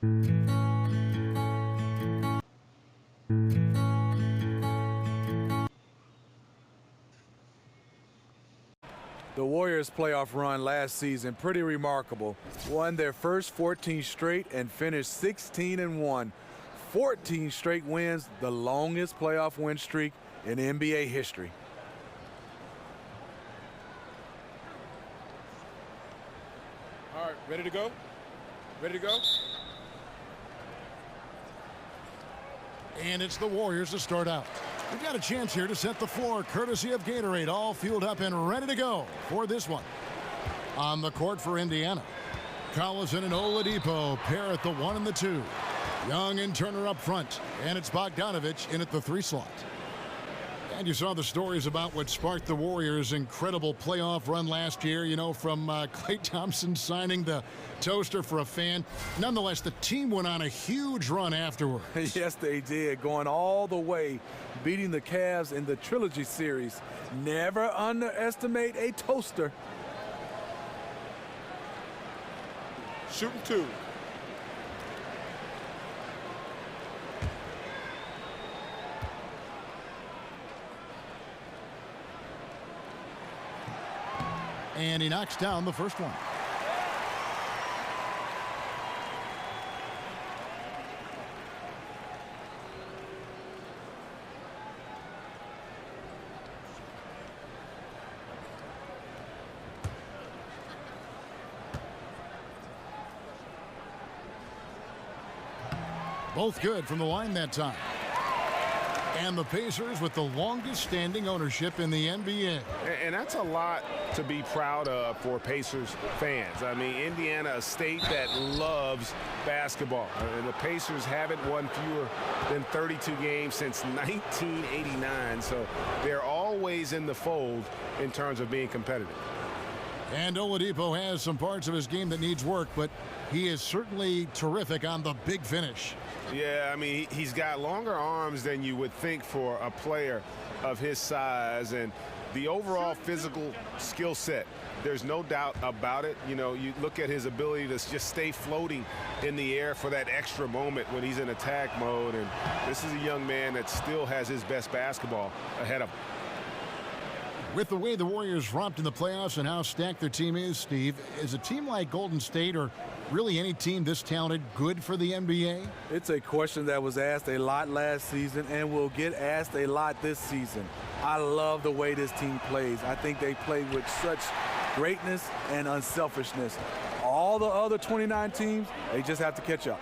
The Warriors' playoff run last season, pretty remarkable. Won their first 14 straight and finished 16-1. 14 straight wins, the longest playoff win streak in NBA history. All right, ready to go? Ready to go? And it's the Warriors to start out. We've got a chance here to set the floor, courtesy of Gatorade, all fueled up and ready to go for this one. On the court for Indiana, Collison and Oladipo pair at the 1 and the 2. Young and Turner up front, and it's Bogdanović in at the 3 slot. And you saw the stories about what sparked the Warriors' incredible playoff run last year, you know, from Klay Thompson signing the toaster for a fan. Nonetheless, the team went on a huge run afterwards. Yes, they did, going all the way, beating the Cavs in the Trilogy Series. Never underestimate a toaster. Shooting 2. And he knocks down the first one. Both good from the line that time. And the Pacers with the longest standing ownership in the NBA. And that's a lot to be proud of for Pacers fans. I mean, Indiana, a state that loves basketball. And the Pacers haven't won fewer than 32 games since 1989. So they're always in the fold in terms of being competitive. And Oladipo has some parts of his game that needs work, but he is certainly terrific on the big finish. Yeah, I mean, he's got longer arms than you would think for a player of his size, and the overall physical skill set, there's no doubt about it. You know, you look at his ability to just stay floating in the air for that extra moment when he's in attack mode, and this is a young man that still has his best basketball ahead of him. With the way the Warriors romped in the playoffs and how stacked their team is, Steve, is a team like Golden State or really any team this talented good for the NBA? It's a question that was asked a lot last season and will get asked a lot this season. I love the way this team plays. I think they play with such greatness and unselfishness. All the other 29 teams, they just have to catch up.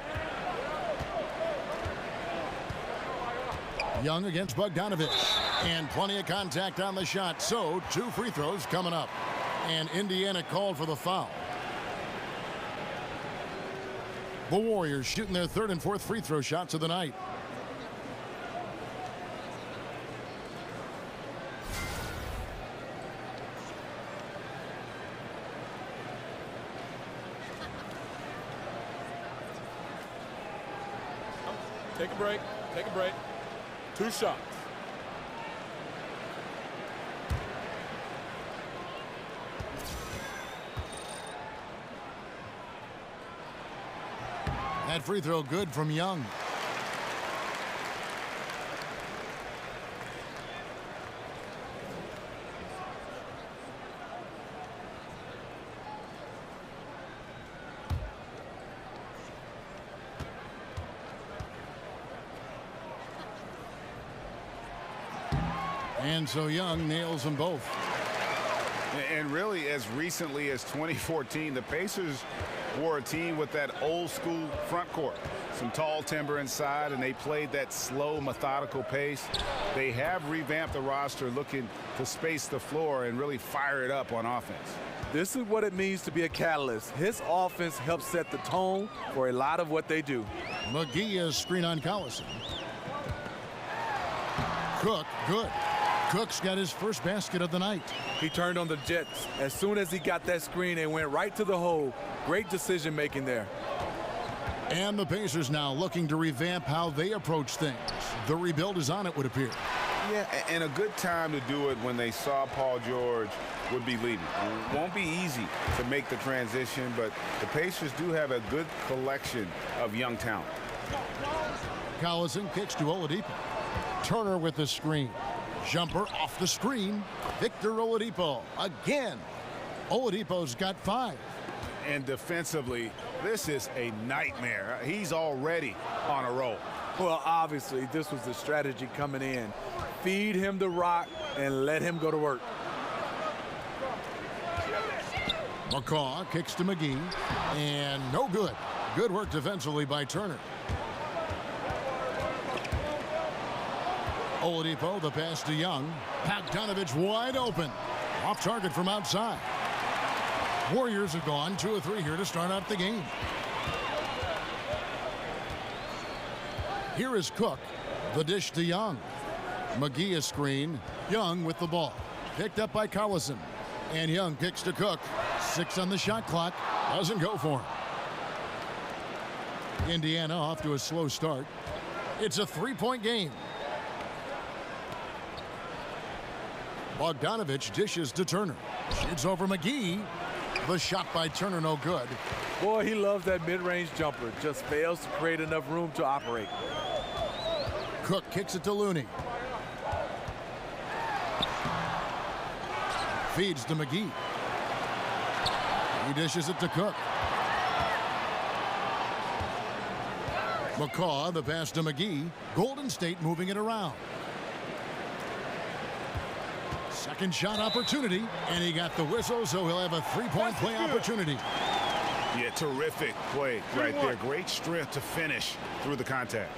Young against Bogdanović. And plenty of contact on the shot. So 2 free throws coming up. And Indiana called for the foul. The Warriors shooting their 3rd and 4th free throw shots of the night. Take a break. Take a break. 2 shots. That free throw good from Young. And so Young nails them both. And really, as recently as 2014, the Pacers were a team with that old school front court. Some tall timber inside, and they played that slow, methodical pace. They have revamped the roster looking to space the floor and really fire it up on offense. This is what it means to be a catalyst. His offense helps set the tone for a lot of what they do. McGee is screen on Collison. Cook, good. Cook's got his first basket of the night. He turned on the Jets. As soon as he got that screen and went right to the hole. Great decision making there. And the Pacers now looking to revamp how they approach things. The rebuild is on, it would appear. Yeah, and a good time to do it when they saw Paul George would be leaving. It won't be easy to make the transition, but the Pacers do have a good collection of young talent. Collison kicks to Oladipo. Turner with the screen. Jumper off the screen. Victor Oladipo again. Oladipo's got 5. And defensively, this is a nightmare. He's already on a roll. Well, obviously, this was the strategy coming in. Feed him the rock and let him go to work. McCaw kicks to McGee. And no good. Good work defensively by Turner. Oladipo, the pass to Young. Bogdanovich wide open. Off target from outside. Warriors have gone 2 of 3 here to start out the game. Here is Cook. The dish to Young. McGee a screen. Young with the ball. Picked up by Collison. And Young kicks to Cook. 6 on the shot clock. Doesn't go for him. Indiana off to a slow start. It's a 3-point game. Bogdanovich dishes to Turner. Shoots over McGee. The shot by Turner no good. Boy, he loves that mid-range jumper. Just fails to create enough room to operate. Cook kicks it to Looney. Feeds to McGee. He dishes it to Cook. McCaw, the pass to McGee. Golden State moving it around. Second shot opportunity, and he got the whistle, so he'll have a 3-point play opportunity. Yeah, terrific play right there. Great strength to finish through the contact.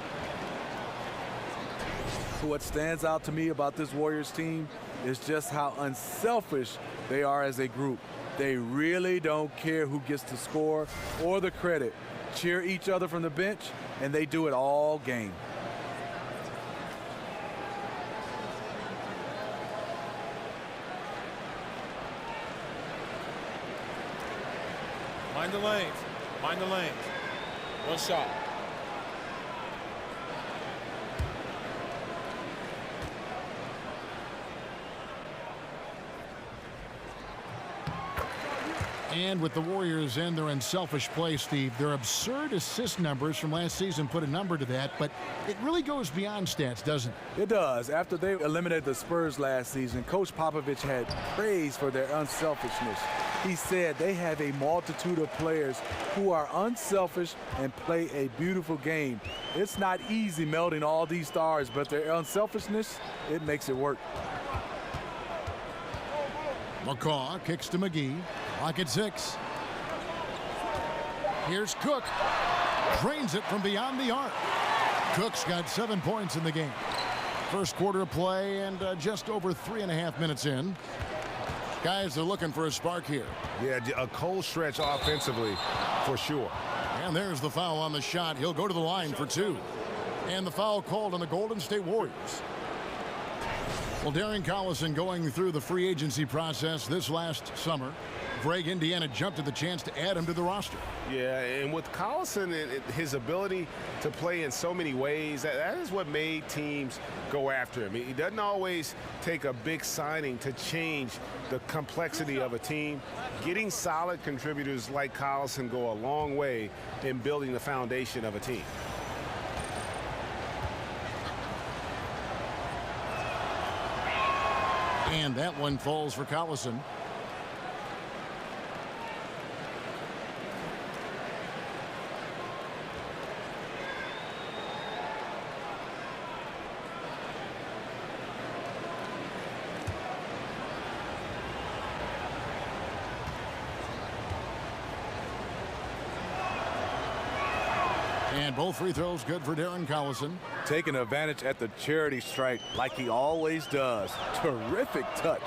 What stands out to me about this Warriors team is just how unselfish they are as a group. They really don't care who gets the score or the credit. Cheer each other from the bench, and they do it all game. Mind the lanes. Mind the lanes. One shot. And with the Warriors in their unselfish play, Steve, their absurd assist numbers from last season put a number to that, but it really goes beyond stats, doesn't it? It does. After they eliminated the Spurs last season, Coach Popovich had praise for their unselfishness. He said they have a multitude of players who are unselfish and play a beautiful game. It's not easy melding all these stars, but their unselfishness, it makes it work. McCaw kicks to McGee. Clock at 6. Here's Cook. Drains it from beyond the arc. Cook's got 7 points in the game. First quarter of play and just over 3.5 minutes in. Guys are looking for a spark here. Yeah, a cold stretch offensively for sure. And there's the foul on the shot. He'll go to the line for 2. And the foul called on the Golden State Warriors. Well, Darren Collison going through the free agency process this last summer. Greg, Indiana jumped at the chance to add him to the roster. Yeah, and with Collison, his ability to play in so many ways, that is what made teams go after him. He doesn't always take a big signing to change the complexity of a team. Getting solid contributors like Collison go a long way in building the foundation of a team. And that one falls for Collison. And both free throws good for Darren Collison. Taking advantage at the charity stripe like he always does. Terrific touch.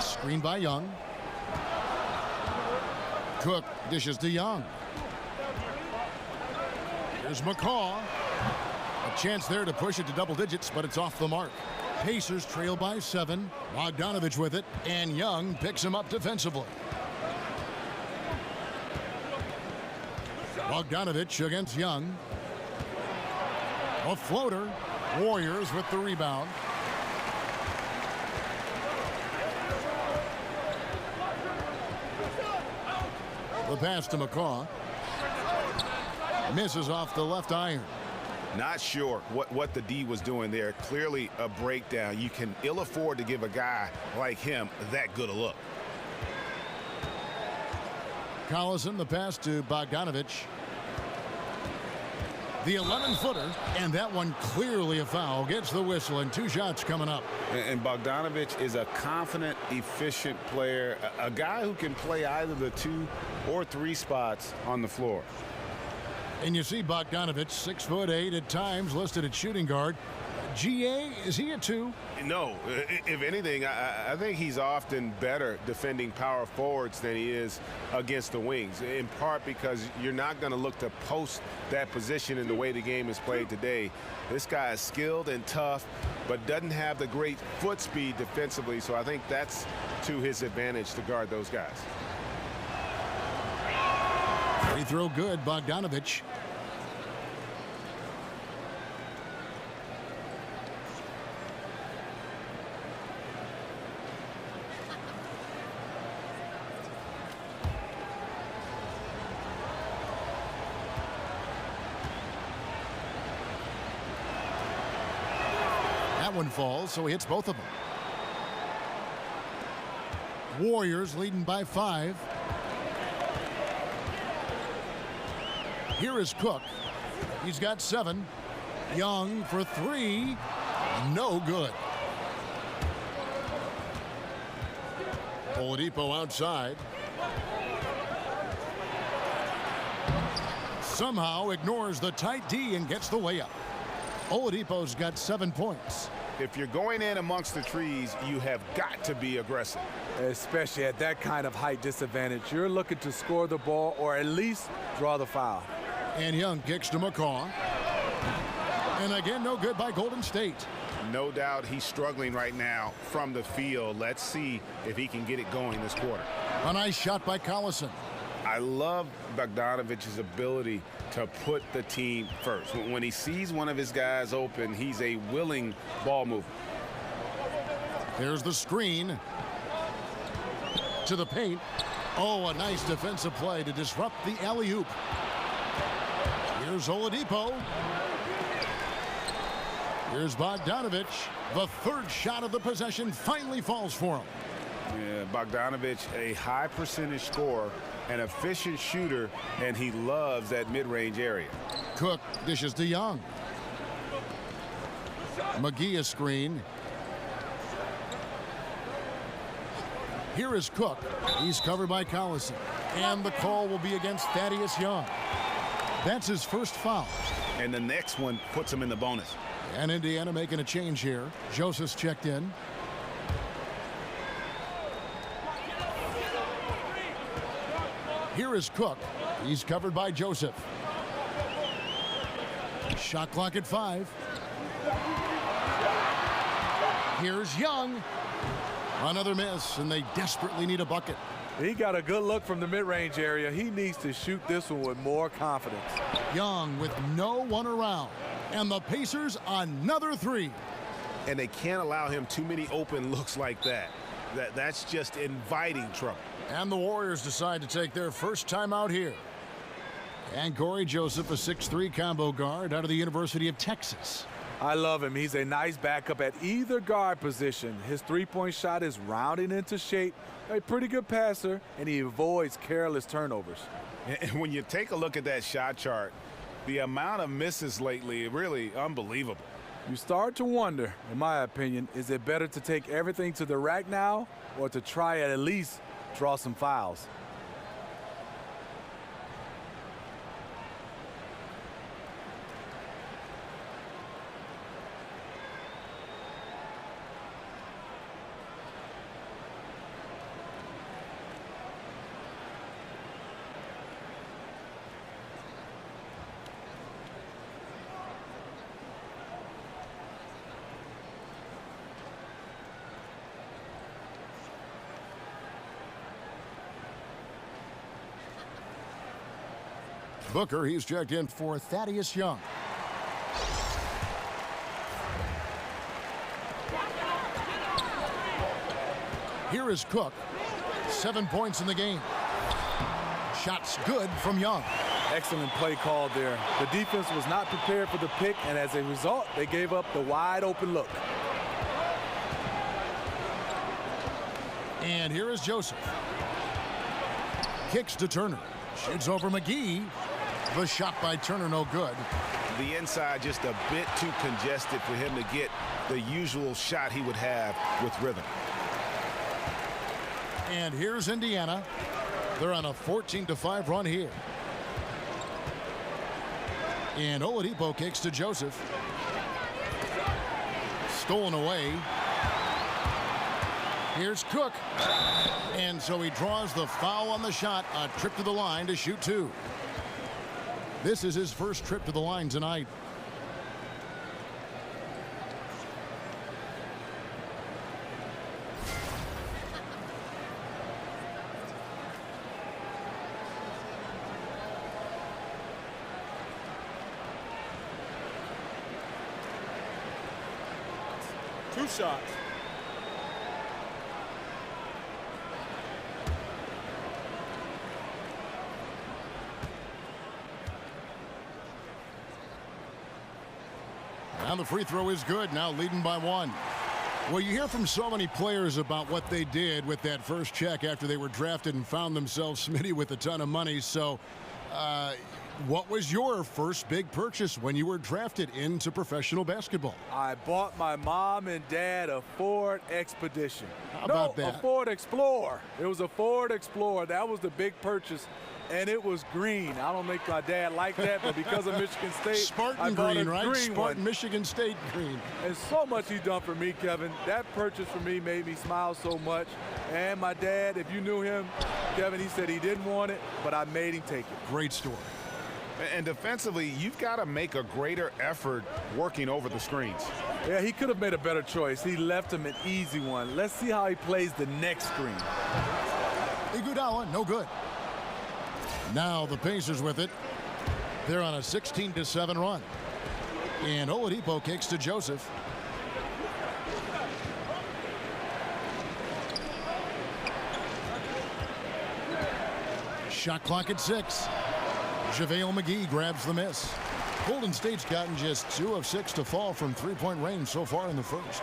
Screen by Young. Cook dishes to Young. Here's McCaw. A chance there to push it to double digits, but it's off the mark. Pacers trail by 7. Bogdanovich with it, and Young picks him up defensively. Bogdanovich against Young. A floater. Warriors with the rebound. The pass to McCaw. Misses off the left iron. Not sure what the D was doing there. Clearly a breakdown. You can ill afford to give a guy like him that good a look. Collison, the pass to Bogdanovich. The 11-footer, and that one clearly a foul. Gets the whistle, and 2 shots coming up. And Bogdanovich is a confident, efficient player, a guy who can play either the 2 or 3 spots on the floor. And you see Bogdanovich, 6'8" at times, listed at shooting guard. GA, is he a 2? No, if anything, I think he's often better defending power forwards than he is against the wings, in part because you're not going to look to post that position in the way the game is played today. This guy is skilled and tough, but doesn't have the great foot speed defensively, so I think that's to his advantage to guard those guys. Free throw good, Bogdanovich. That one falls, so he hits both of them. Warriors leading by 5. Here is Cook. He's got 7. Young for 3. No good. Oladipo outside. Somehow ignores the tight D and gets the layup. Oladipo's got 7 points. If you're going in amongst the trees, you have got to be aggressive. Especially at that kind of height disadvantage. You're looking to score the ball or at least draw the foul. And Young kicks to McCaw. And again, no good by Golden State. No doubt he's struggling right now from the field. Let's see if he can get it going this quarter. A nice shot by Collison. I love Bogdanovich's ability to put the team first. When he sees one of his guys open, he's a willing ball mover. There's the screen. To the paint. Oh, a nice defensive play to disrupt the alley-oop. Here's Oladipo. Here's Bogdanovich. The 3rd shot of the possession finally falls for him. Yeah, Bogdanovich, a high percentage scorer, an efficient shooter, and he loves that mid-range area. Cook dishes to Young. McGee a screen. Here is Cook. He's covered by Collison. And the call will be against Thaddeus Young. That's his first foul. And the next one puts him in the bonus. And Indiana making a change here. Joseph's checked in. Here is Cook. He's covered by Joseph. Shot clock at 5. Here's Young. Another miss, and they desperately need a bucket. He got a good look from the mid-range area. He needs to shoot this one with more confidence. Young with no one around. And the Pacers another 3. And they can't allow him too many open looks like that. That's just inviting trouble. And the Warriors decide to take their first time out here. And Corey Joseph, a 6'3" combo guard out of the University of Texas. I love him. He's a nice backup at either guard position. His three-point shot is rounding into shape, a pretty good passer, and he avoids careless turnovers. And when you take a look at that shot chart, the amount of misses lately, really unbelievable. You start to wonder, in my opinion, is it better to take everything to the rack now or to try at least draw some fouls? Booker, he's checked in for Thaddeus Young. here is Cook. 7 points in the game. Shots good from Young. Excellent play call there. The defense was not prepared for the pick, and as a result, they gave up the wide open look. And here is Joseph. Kicks to Turner. Shoots over McGee. The shot by Turner no good. The inside just a bit too congested for him to get the usual shot he would have with rhythm. And here's Indiana. They're on a 14-5 run here. And Oladipo kicks to Joseph. Stolen away. Here's Cook. And so he draws the foul on the shot. A trip to the line to shoot 2. This is his first trip to the line tonight. Two shots. And the free throw is good, now leading by 1. Well, you hear from so many players about what they did with that first check after they were drafted and found themselves, Smitty, with a ton of money. So what was your first big purchase when you were drafted into professional basketball? I bought my mom and dad a Ford Expedition. How about that? A Ford Explorer. It was a Ford Explorer. That was the big purchase. And it was green. I don't think my dad liked that, but because of Michigan State, Spartan I bought green, a right? green Spartan, one. Michigan State green. And so much he done for me, Kevin. That purchase for me made me smile so much. And my dad, if you knew him, Kevin, he said he didn't want it, but I made him take it. Great story. And defensively, you've got to make a greater effort working over the screens. Yeah, he could have made a better choice. He left him an easy one. Let's see how he plays the next screen. Iguodala, no good. Now the Pacers with it. They're on a 16-7 run. And Oladipo kicks to Joseph. Shot clock at 6. JaVale McGee grabs the miss. Golden State's gotten just 2 of 6 to fall from three-point range so far in the first.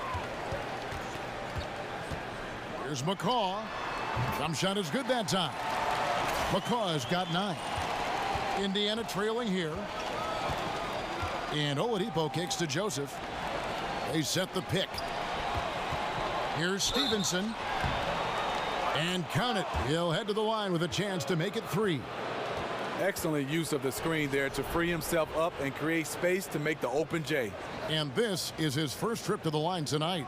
Here's McCaw. Jump shot is good that time. McCaw has got 9. Indiana trailing here. And Oladipo kicks to Joseph. They set the pick. Here's Stevenson. And count it. He'll head to the line with a chance to make it 3. Excellent use of the screen there to free himself up and create space to make the open J. And this is his first trip to the line tonight.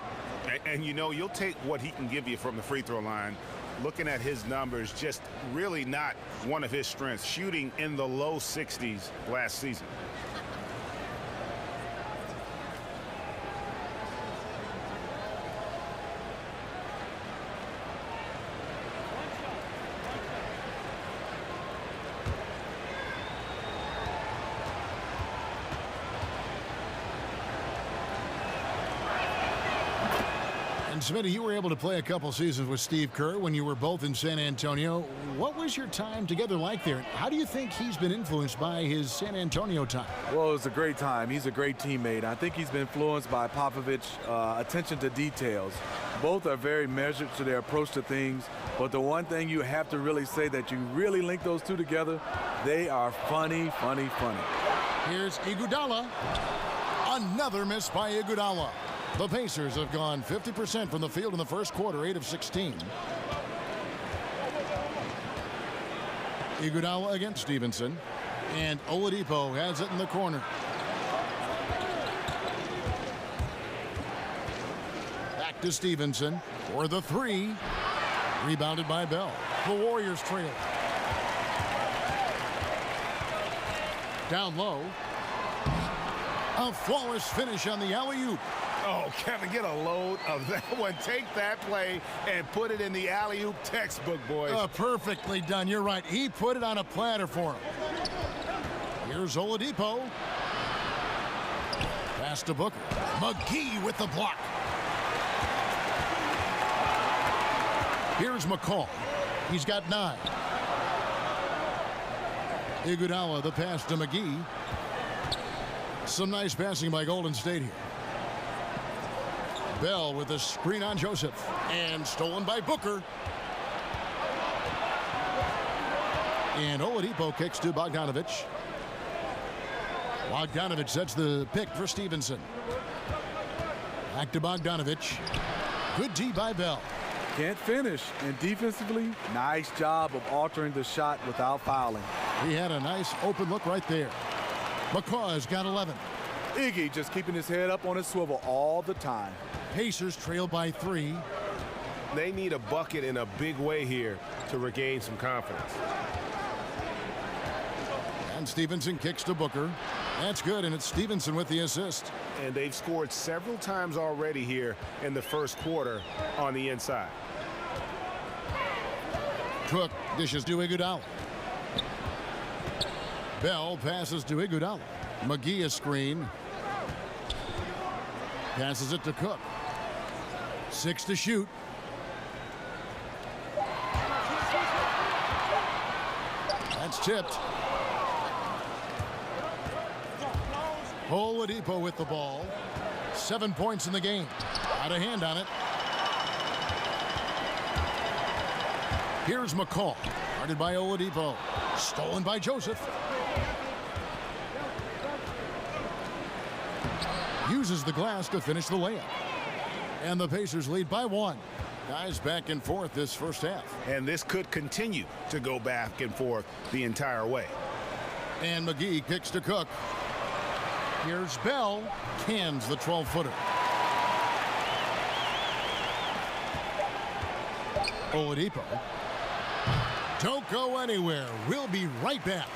And you know, you'll take what he can give you from the free throw line. Looking at his numbers, just really not one of his strengths. Shooting in the low 60s last season. Smitty, you were able to play a couple seasons with Steve Kerr when you were both in San Antonio. What was your time together like there? How do you think he's been influenced by his San Antonio time? Well, it was a great time. He's a great teammate. I think he's been influenced by Popovich's attention to details. Both are very measured to their approach to things, but the one thing you have to really say that you really link those two together, they are funny, funny, funny. Here's Iguodala. Another miss by Iguodala. The Pacers have gone 50% from the field in the first quarter, 8 of 16. Iguodala against Stevenson. And Oladipo has it in the corner. Back to Stevenson for the 3. Rebounded by Bell. The Warriors trail. Down low. A flawless finish on the alley-oop. Oh, Kevin, get a load of that one. Take that play and put it in the alley-oop textbook, boys. Perfectly done. You're right. He put it on a platter for him. Here's Oladipo. Pass to Booker. McGee with the block. Here's McCall. He's got 9. Iguodala, the pass to McGee. Some nice passing by Golden State here. Bell with a screen on Joseph. And stolen by Booker. And Oladipo kicks to Bogdanovich. Bogdanovich sets the pick for Stevenson. Back to Bogdanovich. Good D by Bell. Can't finish. And defensively, nice job of altering the shot without fouling. He had a nice open look right there. McCaw has got 11. Iggy just keeping his head up on his swivel all the time. Pacers trail by 3. They need a bucket in a big way here to regain some confidence. And Stevenson kicks to Booker. That's good, and it's Stevenson with the assist. And they've scored several times already here in the first quarter on the inside. Cook dishes to Iguodala. Bell passes to Iguodala. McGee a screen. Passes it to Cook. 6 to shoot. That's tipped. Oladipo with the ball. 7 points in the game. Out of hand on it. Here's McCall. Guarded by Oladipo. Stolen by Joseph. Uses the glass to finish the layup. And the Pacers lead by 1. Guys back and forth this first half. And this could continue to go back and forth the entire way. And McGee kicks to Cook. Here's Bell. Cans the 12-footer. Oladipo. Don't go anywhere. We'll be right back.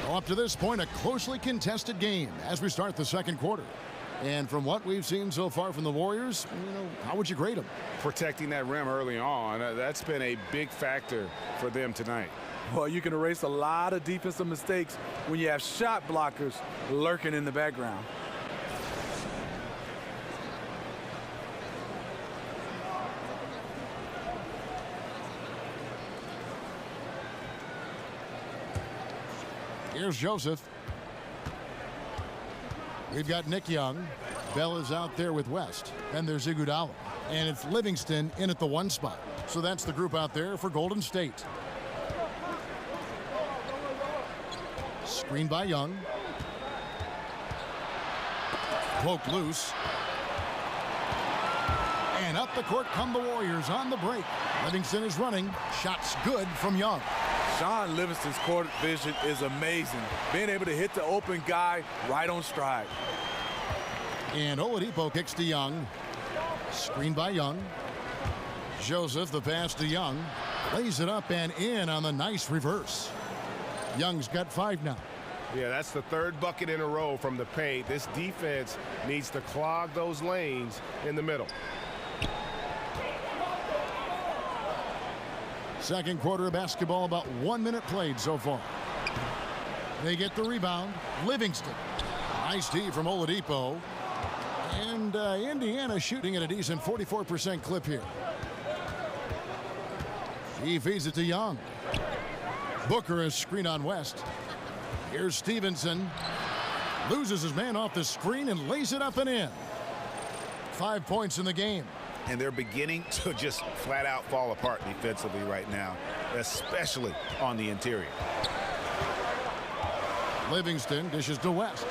Up to this point, a closely contested game as we start the second quarter. And from what we've seen so far from the Warriors, how would you grade them? Protecting that rim early on, that's been a big factor for them tonight. Well, you can erase a lot of defensive mistakes when you have shot blockers lurking in the background. Here's Joseph. We've got Nick Young. Bell is out there with West. And there's Iguodala. And it's Livingston in at the 1 spot. So that's the group out there for Golden State. Screen by Young. Poke loose. And up the court come the Warriors on the break. Livingston is running. Shots good from Young. Sean Livingston's court vision is amazing. Being able to hit the open guy right on stride. And Oladipo kicks to Young. Screen by Young. Joseph, the pass to Young. Lays it up and in on the nice reverse. Young's got 5 now. Yeah, that's the 3rd bucket in a row from the paint. This defense needs to clog those lanes in the middle. Second quarter of basketball, about 1 minute played so far. They get the rebound. Livingston. Nice D from Oladipo. And Indiana shooting at a decent 44% clip here. He feeds it to Young. Booker is screen on West. Here's Stevenson. Loses his man off the screen and lays it up and in. 5 points in the game. And they're beginning to just flat out fall apart defensively right now, especially on the interior. Livingston dishes to West.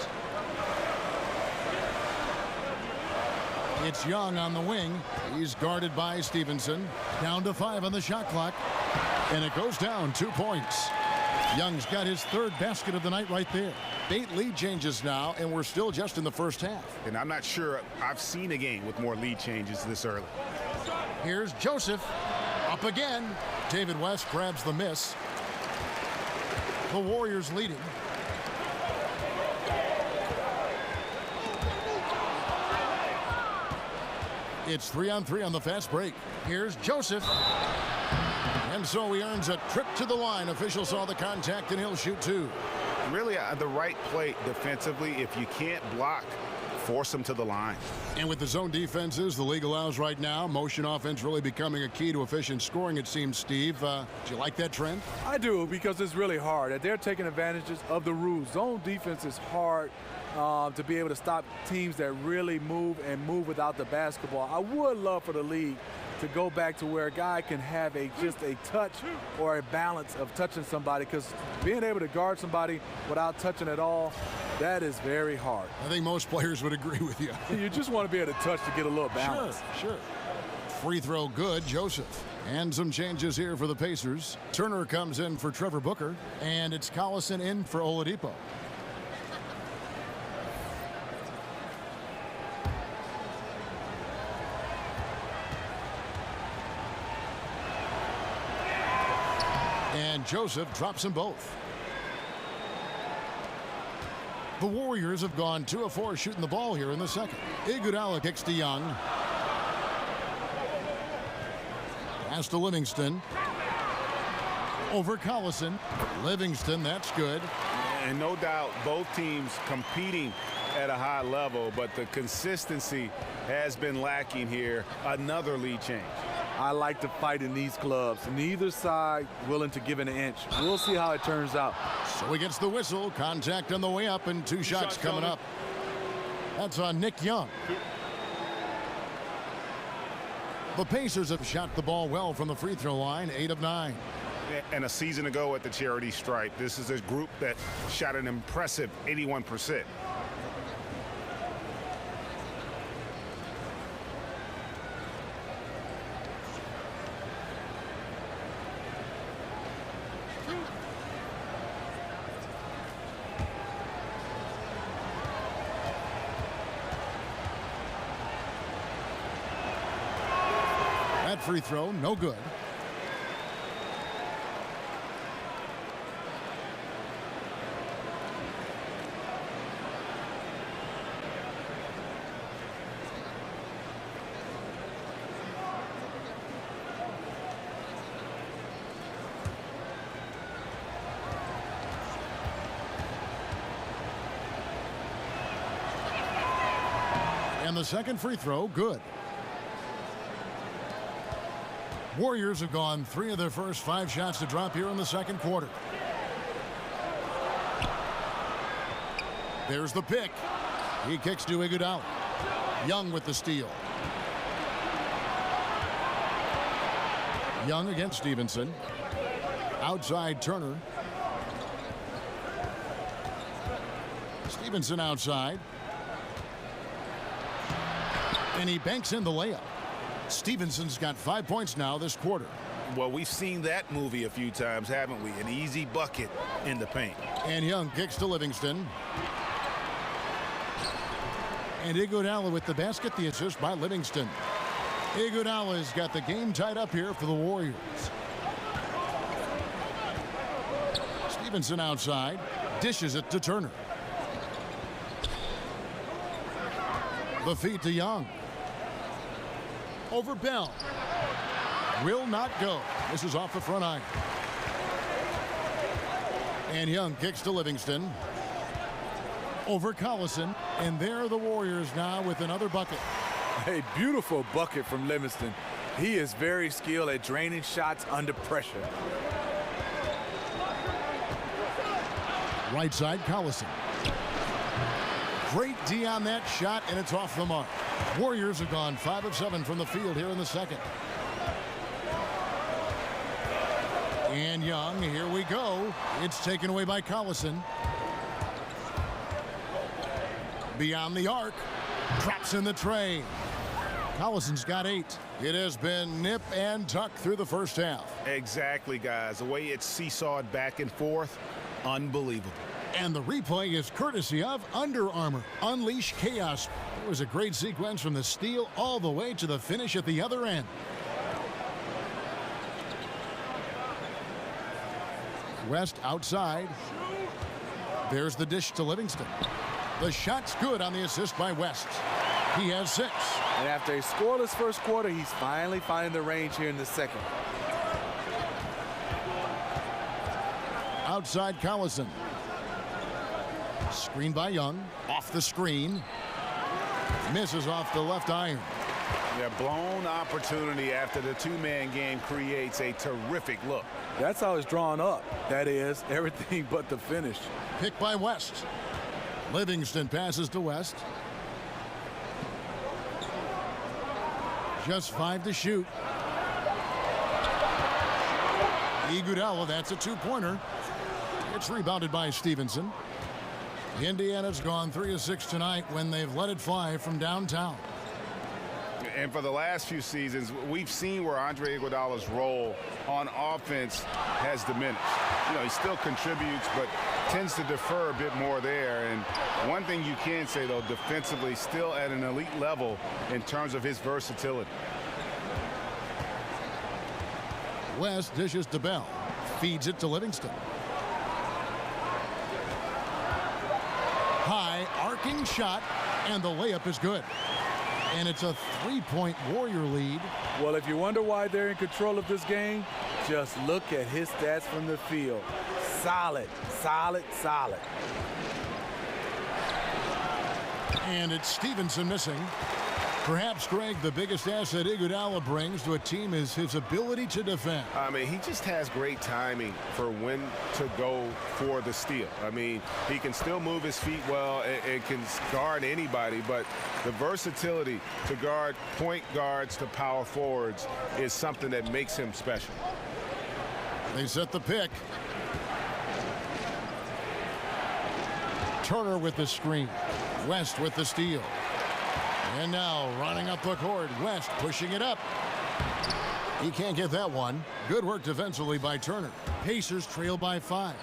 It's Young on the wing. He's guarded by Stevenson. Down to 5 on the shot clock. And it goes down 2 points. Young's got his 3rd basket of the night right there. 8 lead changes now, and we're still just in the first half. And I'm not sure I've seen a game with more lead changes this early. Here's Joseph. Up Up again. David West grabs the miss. The Warriors leading. It's 3-on-3 on the fast break. Here's Joseph. And so he earns a trip to the line. Official saw the contact, and he'll shoot two. Really the right play defensively. If you can't block, force them to the line. And with the zone defenses the league allows right now, motion offense really becoming a key to efficient scoring, it seems, Steve. Do you like that trend? I do, because it's really hard. They're taking advantages of the rules. Zone defense is hard to be able to stop teams that really move without the basketball. I would love for the league to go back to where a guy can have just a touch or a balance of touching somebody, because being able to guard somebody without touching at all, that is very hard. I think most players would agree with you. You just want to be able to touch to get a little balance. Sure. Free throw good, Joseph. And some changes here for the Pacers. Turner comes in for Trevor Booker, and it's Collison in for Oladipo. And Joseph drops them both. The Warriors have gone 2 of 4 shooting the ball here in the second. Iguodala kicks to Young. Pass to Livingston. Over Collison. Livingston, that's good. And no doubt both teams competing at a high level, but the consistency has been lacking here. Another lead change. I like to fight in these clubs. Neither side willing to give an inch. We'll see how it turns out. So he gets the whistle. Contact on the way up, and two shots coming up. That's on Nick Young. The Pacers have shot the ball well from the free throw line, 8 of 9. And a season ago at the charity stripe, this is a group that shot an impressive 81%. That free throw, no good. And the second free throw, good. Warriors have gone 3 of their first 5 shots to drop here in the second quarter. There's the pick. He kicks to Iguodala. Young with the steal. Young against Stevenson. Outside Turner. Stevenson outside. And he banks in the layup. Stevenson's got 5 points now this quarter. Well, we've seen that movie a few times, haven't we? An easy bucket in the paint. And Young kicks to Livingston. And Iguodala with the basket, the assist by Livingston. Iguodala's got the game tied up here for the Warriors. Stevenson outside. Dishes it to Turner. The feed to Young. Over Bell. Will not go. This is off the front iron. And Young kicks to Livingston. Over Collison. And there are the Warriors now with another bucket. A beautiful bucket from Livingston. He is very skilled at draining shots under pressure. Right side, Collison. Great D on that shot, and it's off the mark. Warriors have gone 5 of 7 from the field here in the second. And Young, here we go. It's taken away by Collison. Beyond the arc. Drops in the tray. Collison's got 8. It has been nip and tuck through the first half. Exactly, guys. The way it's seesawed back and forth, unbelievable. And the replay is courtesy of Under Armour. Unleash chaos. It was a great sequence from the steal all the way to the finish at the other end. West outside. There's the dish to Livingston. The shot's good on the assist by West. He has 6. And after a scoreless first quarter, he's finally finding the range here in the second. Outside Collison. Screen by Young. Off the screen. Misses off the left iron. Yeah, blown opportunity after the two-man game creates a terrific look. That's how it's drawn up. That is, everything but the finish. Pick by West. Livingston passes to West. Just 5 to shoot. Iguodala, that's a 2-pointer. It's rebounded by Stevenson. Indiana's gone 3 of 6 tonight when they've let it fly from downtown. And for the last few seasons, we've seen where Andre Iguodala's role on offense has diminished. You know, he still contributes, but tends to defer a bit more there. And one thing you can say, though, defensively, still at an elite level in terms of his versatility. West dishes to Bell. Feeds it to Livingston. High arcing shot, and the layup is good. And it's a 3-point Warrior lead. Well, if you wonder why they're in control of this game, just look at his stats from the field. Solid, solid, solid. And it's Stevenson missing. Perhaps, Greg, the biggest asset Iguodala brings to a team is his ability to defend. I mean, he just has great timing for when to go for the steal. I mean, he can still move his feet well and can guard anybody, but the versatility to guard point guards to power forwards is something that makes him special. They set the pick. Turner with the screen. West with the steal. And now running up the court, West pushing it up. He can't get that one. Good work defensively by Turner. Pacers trail by 5.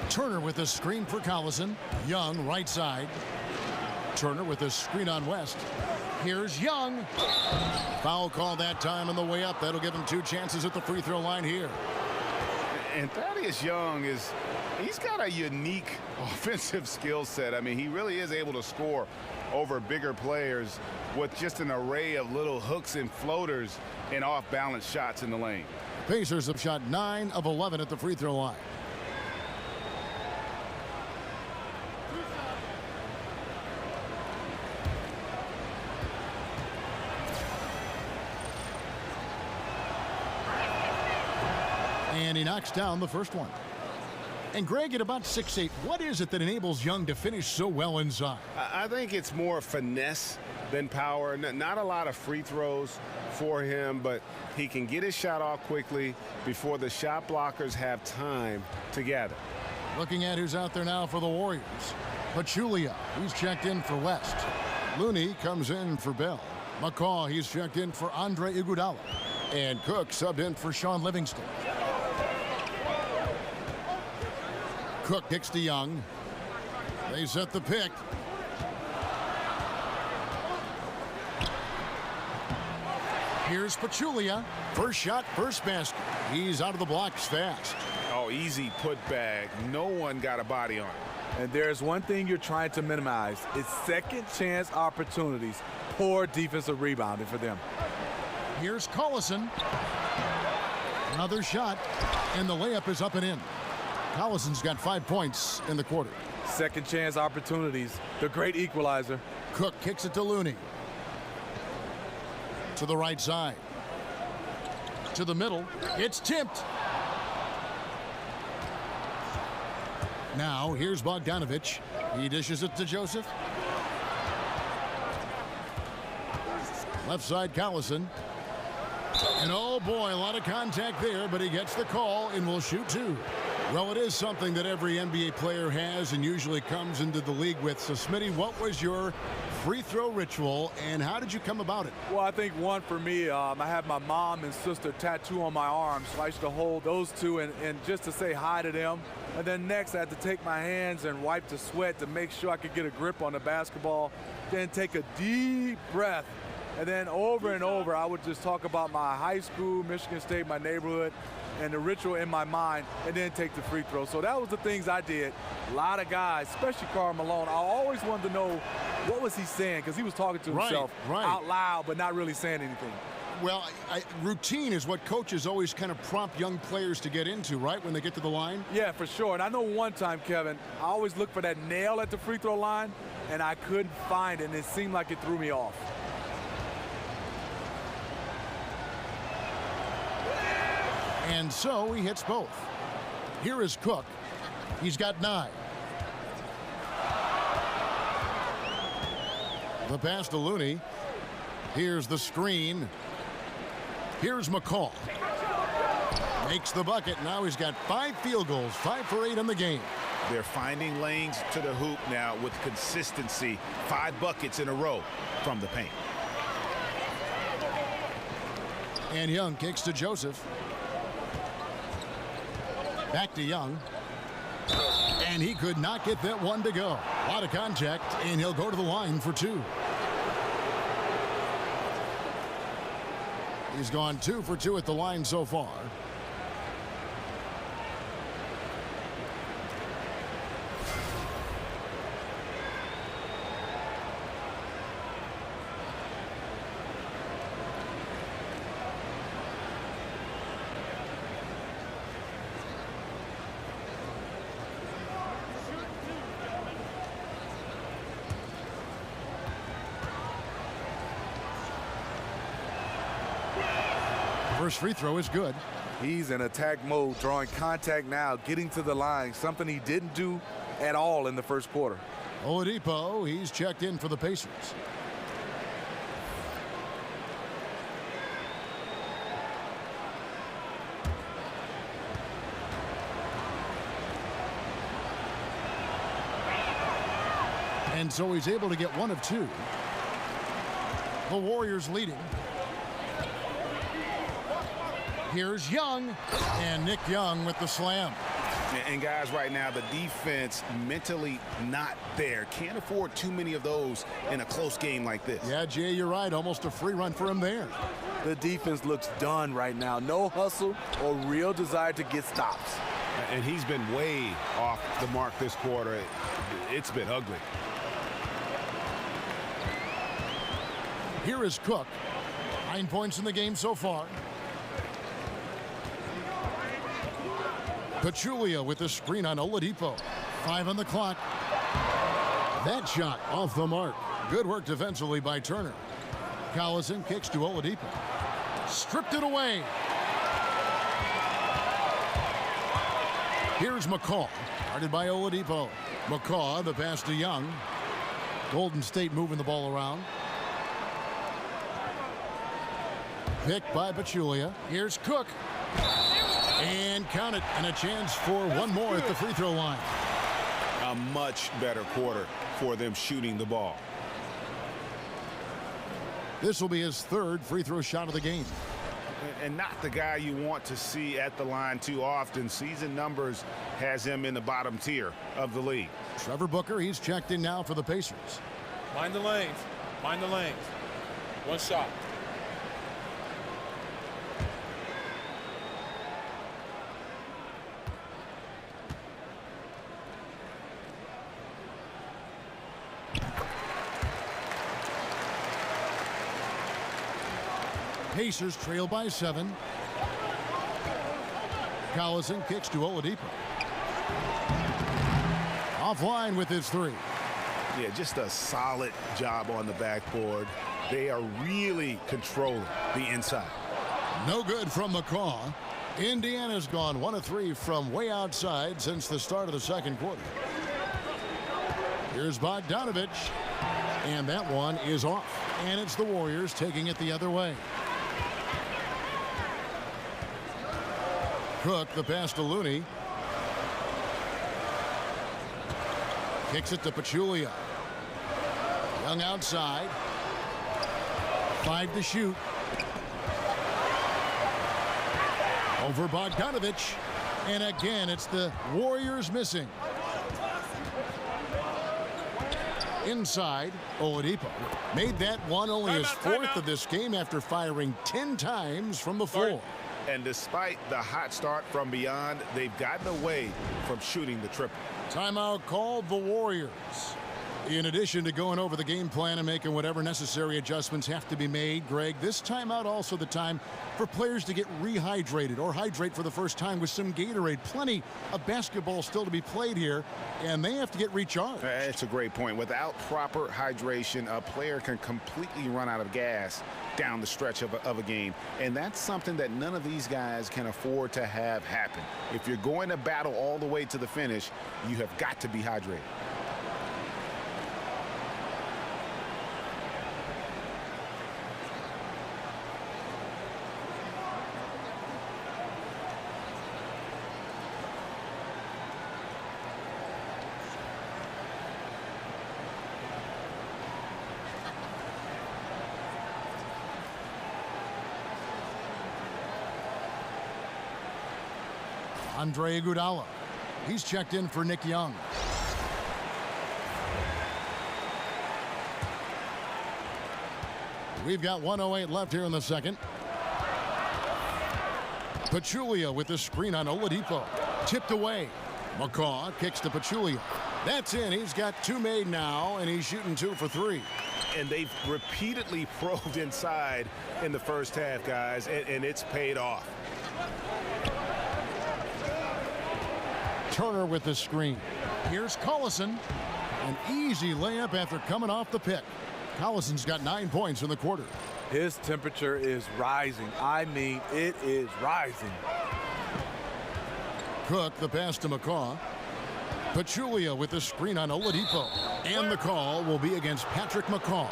Turner with the screen for Collison. Young right side. Turner with the screen on West. Here's Young. Foul call that time on the way up. That'll give him 2 chances at the free throw line here. And Thaddeus Young he's got a unique offensive skill set. I mean, he really is able to score over bigger players with just an array of little hooks and floaters and off-balance shots in the lane. Pacers have shot 9 of 11 at the free throw line. And he knocks down the first one. And Greg, at about 6'8", what is it that enables Young to finish so well inside? I think it's more finesse than power. Not a lot of free throws for him, but he can get his shot off quickly before the shot blockers have time to gather. Looking at who's out there now for the Warriors. Pachulia, he's checked in for West. Looney comes in for Bell. McCaw, he's checked in for Andre Iguodala. And Cook subbed in for Sean Livingston. Cook kicks to Young. They set the pick. Here's Pachulia. First shot, first basket. He's out of the blocks fast. Oh, easy putback. No one got a body on it. And there's one thing you're trying to minimize. It's second chance opportunities. Poor defensive rebounding for them. Here's Collison. Another shot, and the layup is up and in. Collison's got 5 points in the quarter. Second chance opportunities. The great equalizer. Cook kicks it to Looney. To the right side. To the middle. It's tipped. Now here's Bogdanovich. He dishes it to Joseph. Left side Collison. And oh boy, a lot of contact there, but he gets the call and will shoot 2. Well, it is something that every NBA player has and usually comes into the league with. So, Smitty, what was your free throw ritual, and how did you come about it? Well, I think one for me, I have my mom and sister tattoo on my arm, so I used to hold those two and just to say hi to them. And then next, I had to take my hands and wipe the sweat to make sure I could get a grip on the basketball. Then take a deep breath And then over and over, I would just talk about my high school, Michigan State, my neighborhood, and the ritual in my mind, and then take the free throw. So that was the things I did. A lot of guys, especially Karl Malone, I always wanted to know what was he saying, because he was talking to himself out loud, but not really saying anything. Well, routine is what coaches always kind of prompt young players to get into, right, when they get to the line? Yeah, for sure. And I know one time, Kevin, I always looked for that nail at the free throw line, and I couldn't find it, and it seemed like it threw me off. And so he hits both. Here is Cook. He's got 9. The pass to Looney. Here's the screen. Here's McCall. Makes the bucket. Now he's got 5 field goals, 5 for 8 in the game. They're finding lanes to the hoop now with consistency. 5 buckets in a row from the paint. And Young kicks to Joseph. Back to Young. And he could not get that one to go. A lot of contact, and he'll go to the line for 2. He's gone 2 for 2 at the line so far. First free throw is good. He's in attack mode, drawing contact now, getting to the line, something he didn't do at all in the first quarter. Oladipo, he's checked in for the Pacers. And so he's able to get 1 of 2. The Warriors leading. Here's Young, and Nick Young with the slam. And guys, right now, the defense mentally not there. Can't afford too many of those in a close game like this. Yeah, Jay, you're right. Almost a free run for him there. The defense looks done right now. No hustle or real desire to get stops. And he's been way off the mark this quarter. It's been ugly. Here is Cook. 9 points in the game so far. Pachulia with the screen on Oladipo. 5 on the clock. That shot off the mark. Good work defensively by Turner. Collison kicks to Oladipo. Stripped it away. Here's McCall. Guarded by Oladipo. McCall, the pass to Young. Golden State moving the ball around. Picked by Pachulia. Here's Cook. And count it, and a chance for 1 more at the free throw line. A much better quarter for them shooting the ball. This will be his 3rd free throw shot of the game. And not the guy you want to see at the line too often. Season numbers has him in the bottom tier of the league. Trevor Booker, he's checked in now for the Pacers. Mind the lanes. Mind the lanes. 1 shot. Pacers trail by 7. Collison kicks to Oladipo. Offline with his 3. Yeah, just a solid job on the backboard. They are really controlling the inside. No good from McCaw. Indiana's gone 1 of 3 from way outside since the start of the second quarter. Here's Bogdanovich. And that one is off. And it's the Warriors taking it the other way. Cook, the pass to Looney. Kicks it to Pachulia. Young outside. 5 to shoot. Over Bogdanovich. And again, it's the Warriors missing. Inside, Oladipo made that one only his fourth of this game after firing 10 times from the floor. And despite the hot start from beyond, they've gotten away from shooting the triple. Timeout called the Warriors. In addition to going over the game plan and making whatever necessary adjustments have to be made, Greg, this timeout also the time for players to get rehydrated or hydrate for the first time with some Gatorade. Plenty of basketball still to be played here, and they have to get recharged. That's a great point. Without proper hydration, a player can completely run out of gas down the stretch of a game, and that's something that none of these guys can afford to have happen. If you're going to battle all the way to the finish, you have got to be hydrated. Andre Iguodala. He's checked in for Nick Young. We've got 1:08 left here in the second. Pachulia with the screen on Oladipo. Tipped away. McCaw kicks to Pachulia. That's in. He's got 2 made now, and he's shooting 2 for 3. And they've repeatedly probed inside in the first half, guys, and it's paid off. Turner with the screen. Here's Collison. An easy layup after coming off the pick. Collison's got 9 points in the quarter. His temperature is rising. I mean, it is rising. Cook, the pass to McCaw. Pachulia with the screen on Oladipo. And the call will be against Patrick McCaw.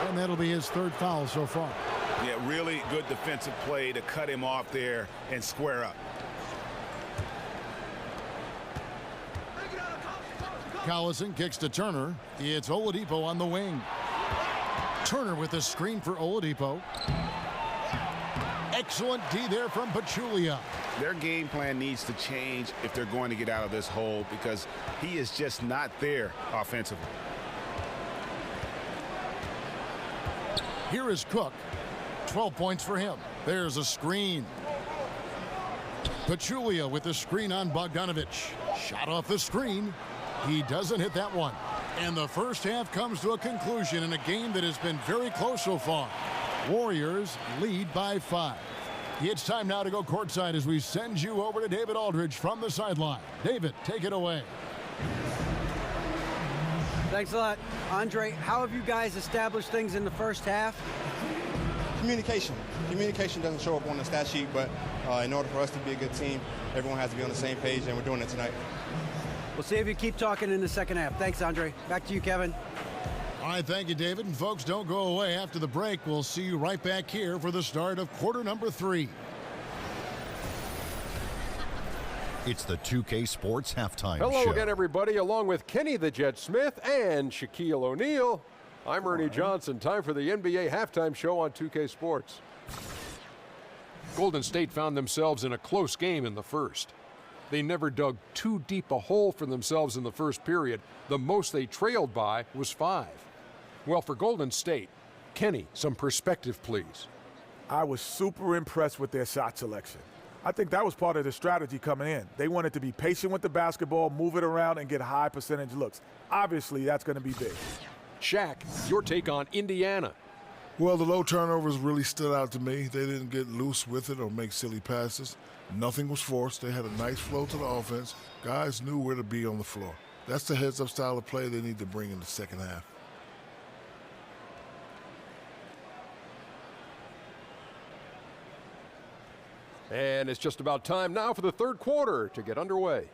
And that'll be his 3rd foul so far. Yeah, really good defensive play to cut him off there and square up. Collison kicks to Turner. It's Oladipo on the wing. Turner with a screen for Oladipo. Excellent D there from Pachulia. Their game plan needs to change if they're going to get out of this hole because he is just not there offensively. Here is Cook. 12 points for him. There's a screen. Pachulia with the screen on Bogdanovich. Shot off the screen. He doesn't hit that one. And the first half comes to a conclusion in a game that has been very close so far. Warriors lead by 5. It's time now to go courtside as we send you over to David Aldridge from the sideline. David, take it away. Thanks a lot. Andre, how have you guys established things in the first half? Communication. Communication doesn't show up on the stat sheet, but in order for us to be a good team, everyone has to be on the same page, and we're doing it tonight. We'll see if you keep talking in the second half. Thanks, Andre. Back to you, Kevin. All right, thank you, David. And folks, don't go away. After the break, we'll see you right back here for the start of quarter number 3. It's the 2K Sports Halftime Hello Show. again, everybody. Along with Kenny the Jet Smith and Shaquille O'Neal, I'm Ernie Johnson. Time for the NBA Halftime Show on 2K Sports. Golden State found themselves in a close game in the first. They never dug too deep a hole for themselves in the first period. The most they trailed by was 5. Well, for Golden State, Kenny, some perspective, please. I was super impressed with their shot selection. I think that was part of the strategy coming in. They wanted to be patient with the basketball, move it around, and get high percentage looks. Obviously, that's going to be big. Shaq, your take on Indiana. Well, the low turnovers really stood out to me. They didn't get loose with it or make silly passes. Nothing was forced. They had a nice flow to the offense. Guys knew where to be on the floor. That's the heads-up style of play they need to bring in the second half. And it's just about time now for the third quarter to get underway.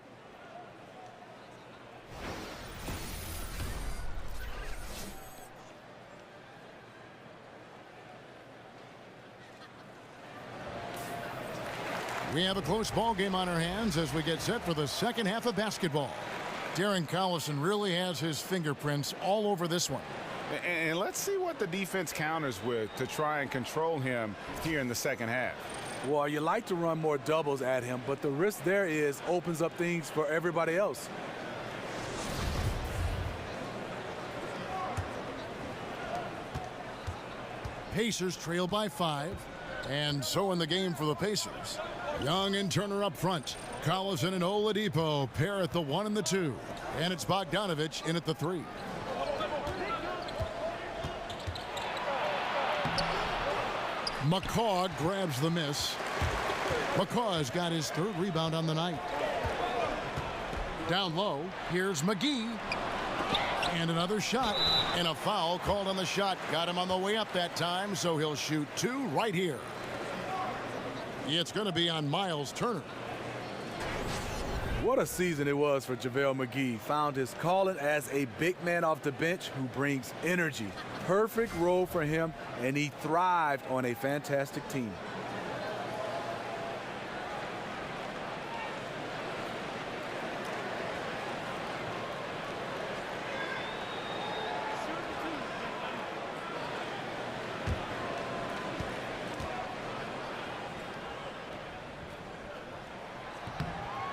We have a close ball game on our hands as we get set for the second half of basketball. Darren Collison really has his fingerprints all over this one. And let's see what the defense counters with to try and control him here in the second half. Well, you like to run more doubles at him, but the risk there is opens up things for everybody else. Pacers trail by 5. And so in the game for the Pacers. Young and Turner up front. Collison and Oladipo pair at the 1 and the 2. And it's Bogdanovich in at the 3. McCaw grabs the miss. McCaw has got his 3rd rebound on the night. Down low, here's McGee. And another shot, and a foul called on the shot. Got him on the way up that time, so he'll shoot 2 right here. It's going to be on Miles Turner. What a season it was for JaVale McGee. Found his calling as a big man off the bench who brings energy. Perfect role for him, and he thrived on a fantastic team.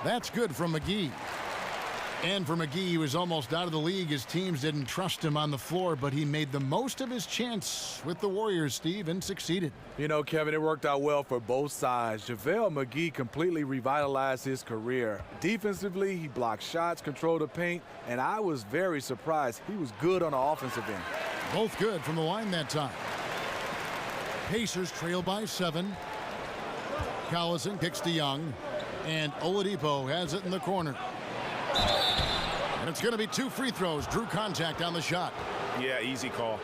That's good from McGee. And for McGee, he was almost out of the league. His teams didn't trust him on the floor, but he made the most of his chance with the Warriors, Steve, and succeeded. You know, Kevin, it worked out well for both sides. JaVale McGee completely revitalized his career. Defensively, he blocked shots, controlled the paint, and I was very surprised. He was good on the offensive end. Both good from the line that time. Pacers trail by 7. Collison kicks to Young. And Oladipo has it in the corner. And it's going to be 2 free throws. Drew contact on the shot. Yeah, easy call.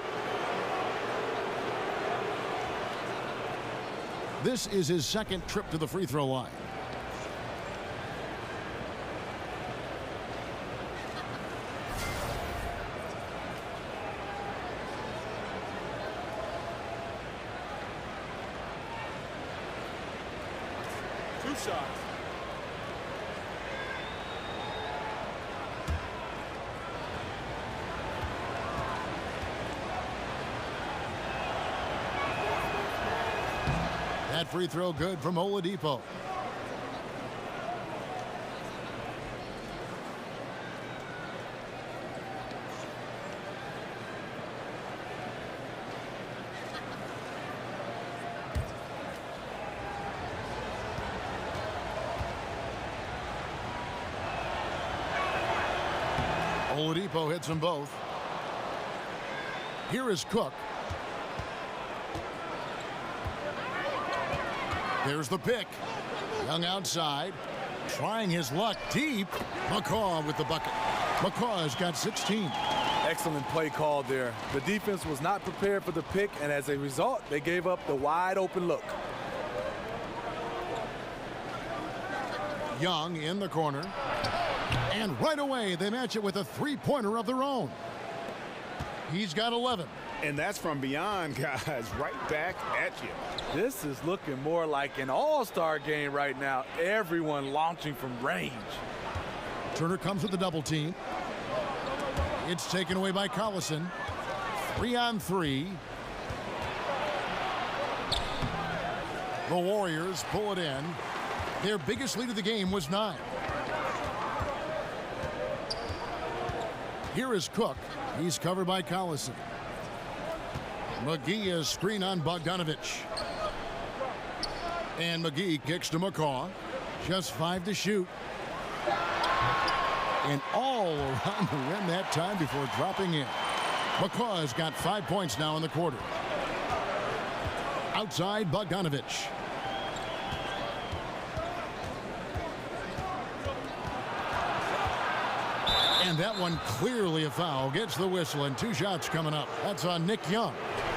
This is his 2nd trip to the free throw line. Two shots. That free throw good from Oladipo. Oladipo hits them both. Here is Cook. There's the pick. Young outside. Trying his luck deep. McCaw with the bucket. McCaw has got 16. Excellent play call there. The defense was not prepared for the pick, and as a result, they gave up the wide open look. Young in the corner. And right away, they match it with a three-pointer of their own. He's got 11. And that's from beyond, guys, right back at you. This is looking more like an all-star game right now. Everyone launching from range. Turner comes with the double team. It's taken away by Collison. 3-on-3. The Warriors pull it in. Their biggest lead of the game was 9. Here is Cook. He's covered by Collison. McGee is screen on Bogdanovich. And McGee kicks to McCaw. Just 5 to shoot. And all around the rim that time before dropping in. McCaw has got 5 points now in the quarter. Outside Bogdanovich. And that one clearly a foul. Gets the whistle and 2 shots coming up. That's on Nick Young.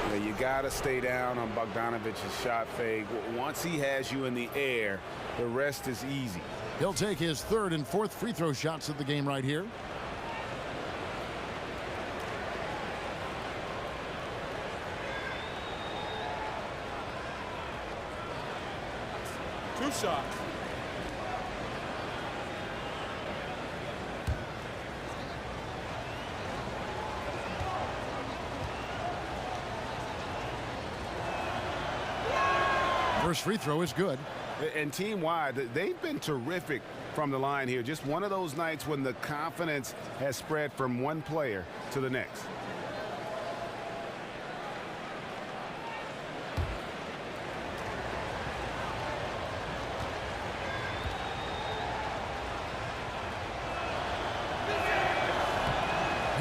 Yeah, you got to stay down on Bogdanovich's shot fake. Once he has you in the air, the rest is easy. He'll take his 3rd and 4th free throw shots of the game right here. Two shots. First free throw is good. And team-wide, they've been terrific from the line here. Just one of those nights when the confidence has spread from one player to the next.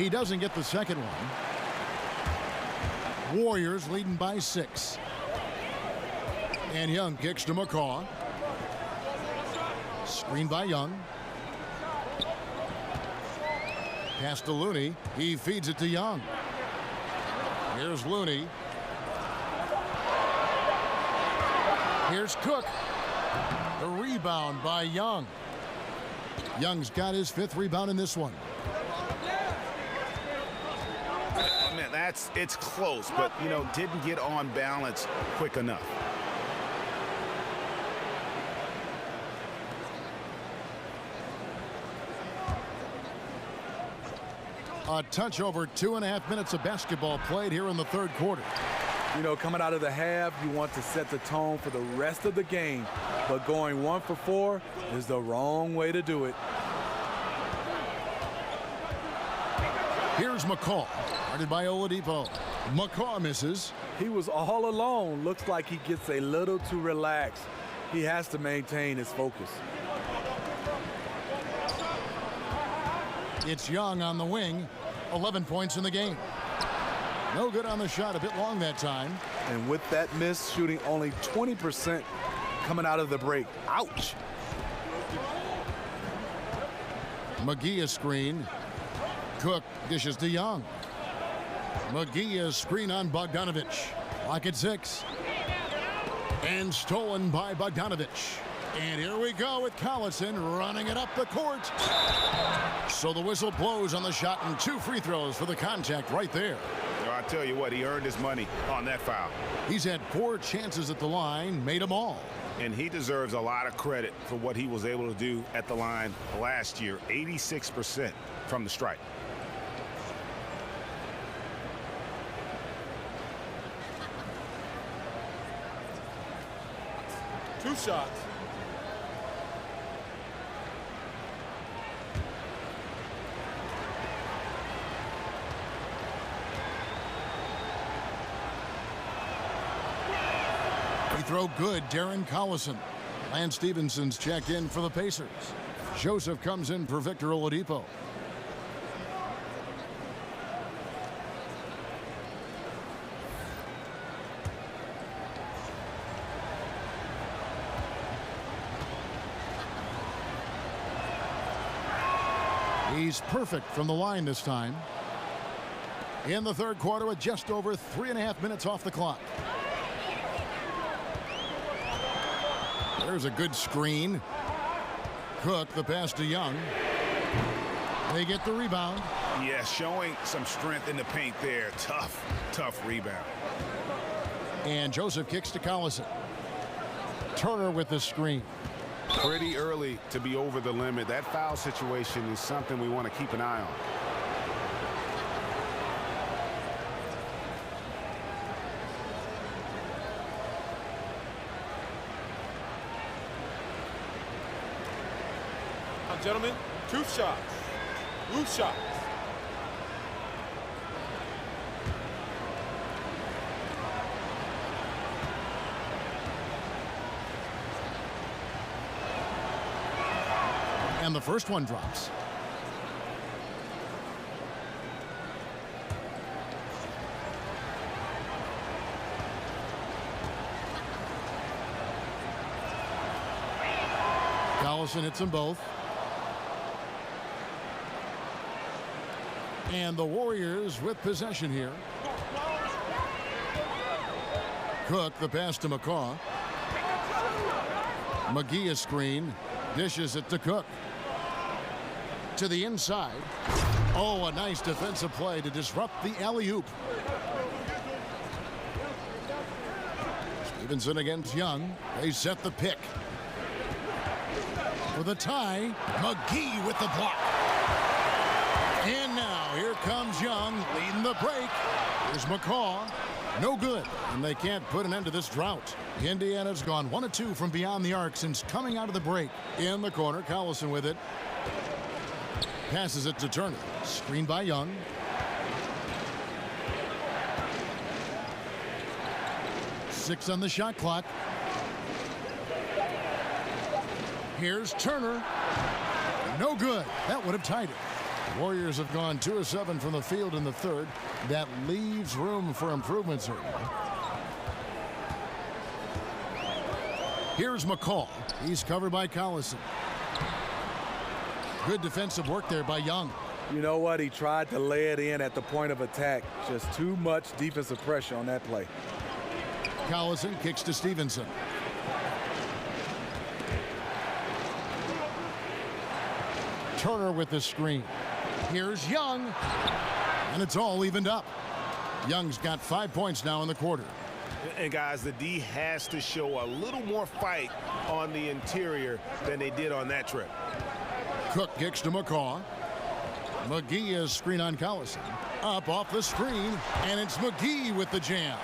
He doesn't get the second one. Warriors leading by 6. And Young kicks to McCaw. Screen by Young. Pass to Looney. He feeds it to Young. Here's Looney. Here's Cook. The rebound by Young. Young's got his 5th rebound in this one. Man, it's close, but, didn't get on balance quick enough. A touch over 2.5 minutes of basketball played here in the 3rd quarter. Coming out of the half, you want to set the tone for the rest of the game, but going 1 for 4 is the wrong way to do it. Here's McCaw, guarded by Oladipo. McCaw misses. He was all alone. Looks like he gets a little too relaxed. He has to maintain his focus. It's Young on the wing. 11 points in the game. No good on the shot, a bit long that time. And with that miss, shooting only 20% coming out of the break. Ouch. McGee is screen. Cook dishes to Young. McGee is screen on Bogdanovich. Lock at 6. And stolen by Bogdanovich. And here we go with Collison running it up the court. So the whistle blows on the shot and 2 free throws for the contact right there. I tell you what, he earned his money on that foul. He's had 4 chances at the line, made them all. And he deserves a lot of credit for what he was able to do at the line last year. 86% from the stripe. Two shots. Free throw good, Darren Collison. Lance Stephenson's checked in for the Pacers. Joseph comes in for Victor Oladipo. He's perfect from the line this time. In the 3rd quarter with just over 3.5 minutes off the clock. There's a good screen. Cook, the pass to Young. They get the rebound. Yeah, showing some strength in the paint there. Tough rebound. And Joseph kicks to Collison. Turner with the screen. Pretty early to be over the limit. That foul situation is something we want to keep an eye on. Gentlemen, 2 shots. Loose shots. And the first one drops. Collison hits them both. And the Warriors with possession here. Cook, the pass to McCaw. McGee is screen. Dishes it to Cook. To the inside. Oh, a nice defensive play to disrupt the alley-oop. Stevenson against Young. They set the pick. For the tie, McGee with the block. And now here comes Young leading the break. Here's McCaw. No good. And they can't put an end to this drought. Indiana's gone 1 of 2 from beyond the arc since coming out of the break. In the corner, Collison with it. Passes it to Turner. Screened by Young. Six on the shot clock. Here's Turner. No good. That would have tied it. Warriors have gone 2 of 7 from the field in the third. That leaves room for improvement, certainly. Here's McCall. He's covered by Collison. Good defensive work there by Young. You know what? He tried to lay it in at the point of attack. Just too much defensive pressure on that play. Collison kicks to Stevenson. Turner with the screen. Here's Young. And it's all evened up. Young's got 5 points now in the quarter. And guys, the D has to show a little more fight on the interior than they did on that trip. Cook kicks to McCaw. McGee is screen on Collison. Up off the screen, and it's McGee with the jam.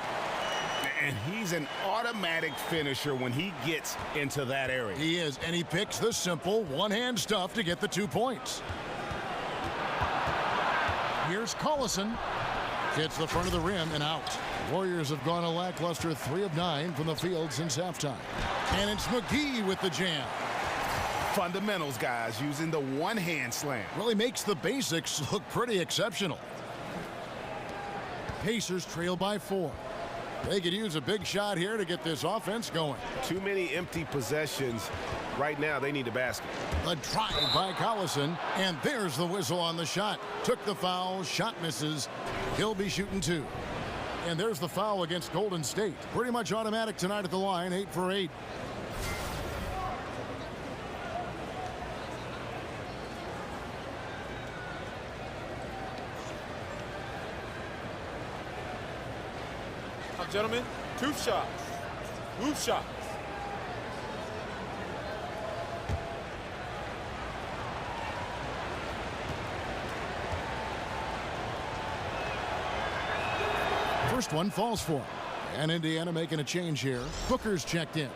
And he's an automatic finisher when he gets into that area. He is, and he picks the simple one-hand stuff to get the 2 points. Here's Collison. Hits the front of the rim and out. Warriors have gone a lackluster 3 of 9 from the field since halftime. And it's McGee with the jam. Fundamentals, guys, using the one-hand slam. Really makes the basics look pretty exceptional. Pacers trail by 4. They could use a big shot here to get this offense going. Too many empty possessions. Right now, they need a basket. A drive by Collison, and there's the whistle on the shot. Took the foul, shot misses. He'll be shooting 2. And there's the foul against Golden State. Pretty much automatic tonight at the line, 8 for 8. Gentlemen, 2 shots. Loose shots. First one falls for him. And Indiana making a change here. Booker's checked in.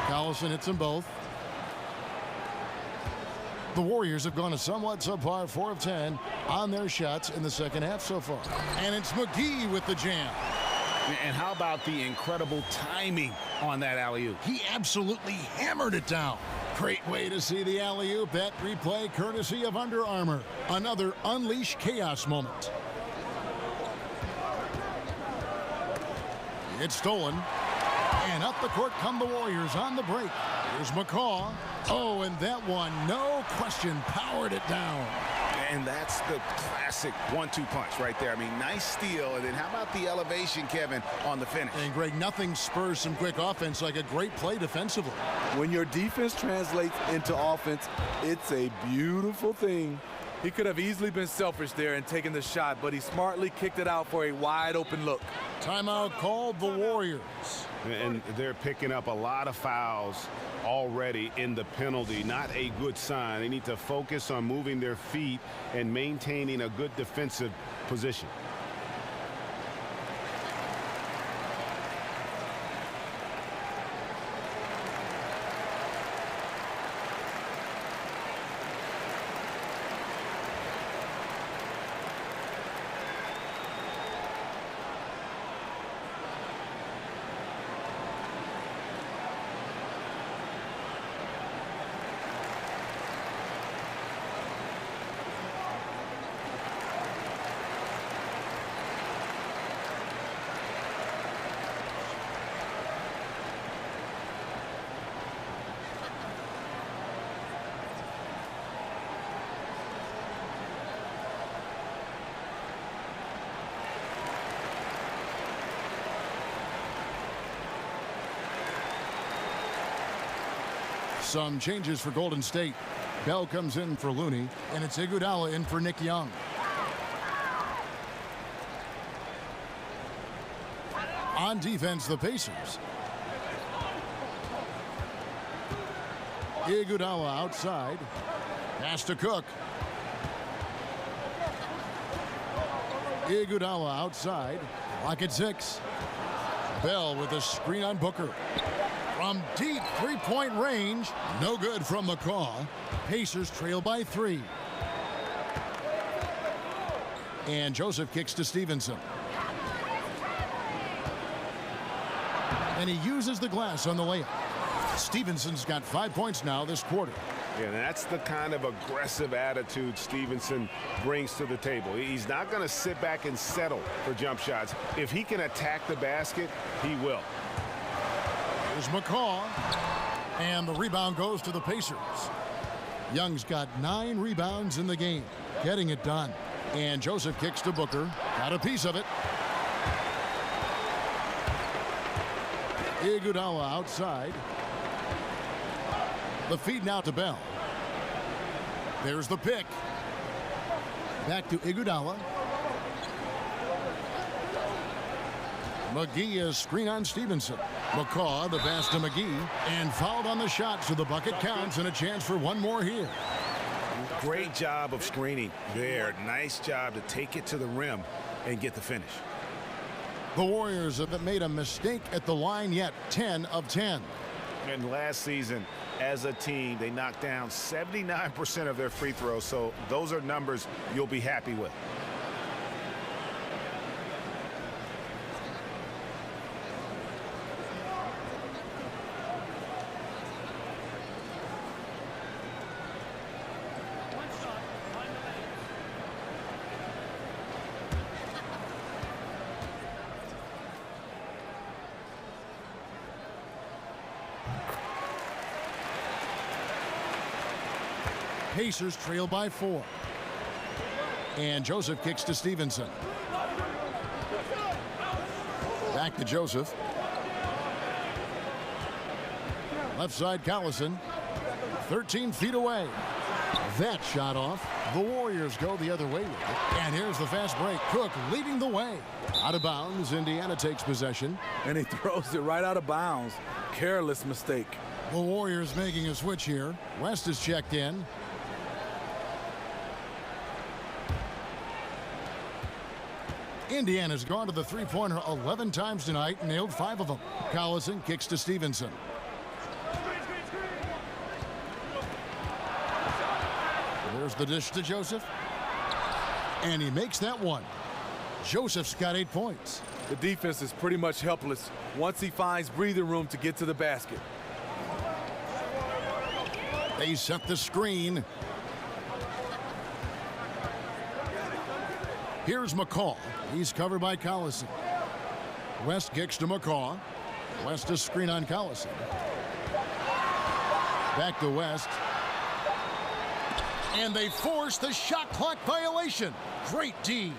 Collison hits them both. The Warriors have gone a somewhat subpar 4 of 10 on their shots in the second half so far. And it's McGee with the jam. And how about the incredible timing on that alley-oop? He absolutely hammered it down. Great way to see the alley-oop. That replay courtesy of Under Armour. Another Unleash Chaos moment. It's stolen. And up the court come the Warriors on the break. Here's McCaw. Oh, and that one, no question, powered it down. And that's the classic 1-2 punch right there. I mean, nice steal. And then how about the elevation, Kevin, on the finish? And, Greg, nothing spurs some quick offense like a great play defensively. When your defense translates into offense, it's a beautiful thing. He could have easily been selfish there and taken the shot, but he smartly kicked it out for a wide-open look. Timeout called the Warriors. And they're picking up a lot of fouls already in the penalty. Not a good sign. They need to focus on moving their feet and maintaining a good defensive position. Some changes for Golden State. Bell comes in for Looney, and it's Iguodala in for Nick Young. On defense, the Pacers. Iguodala outside. Pass to Cook. Iguodala outside. Lock at 6. Bell with a screen on Booker. From deep three-point range, no good from McCaw. Pacers trail by 3. And Joseph kicks to Stevenson. And he uses the glass on the layup. Stevenson's got 5 points now this quarter. Yeah, that's the kind of aggressive attitude Stevenson brings to the table. He's not going to sit back and settle for jump shots. If he can attack the basket, he will. Here's McCaw. And the rebound goes to the Pacers. Young's got 9 rebounds in the game, getting it done. And Joseph kicks to Booker. Got a piece of it. Iguodala outside. The feed now to Bell. There's the pick. Back to Iguodala. McGee is screen on Stevenson. McCaw, the pass to McGee, and fouled on the shot, so the bucket counts and a chance for one more here. Great job of screening there. Nice job to take it to the rim and get the finish. The Warriors haven't made a mistake at the line yet, 10 of 10. And last season, as a team, they knocked down 79% of their free throws, so those are numbers you'll be happy with. Pacers trail by 4. And Joseph kicks to Stevenson. Back to Joseph. Left side Collison. 13 feet away. That shot off. The Warriors go the other way with it. And here's the fast break. Cook leading the way. Out of bounds. Indiana takes possession. And he throws it right out of bounds. Careless mistake. The Warriors making a switch here. West is checked in. Indiana's gone to the three-pointer 11 times tonight and nailed 5 of them. Collison kicks to Stevenson. There's the dish to Joseph. And he makes that one. Joseph's got 8 points. The defense is pretty much helpless once he finds breathing room to get to the basket. They set the screen. Here's McCaw. He's covered by Collison. West kicks to McCaw. West is screen on Collison. Back to West. And they force the shot clock violation. Great D.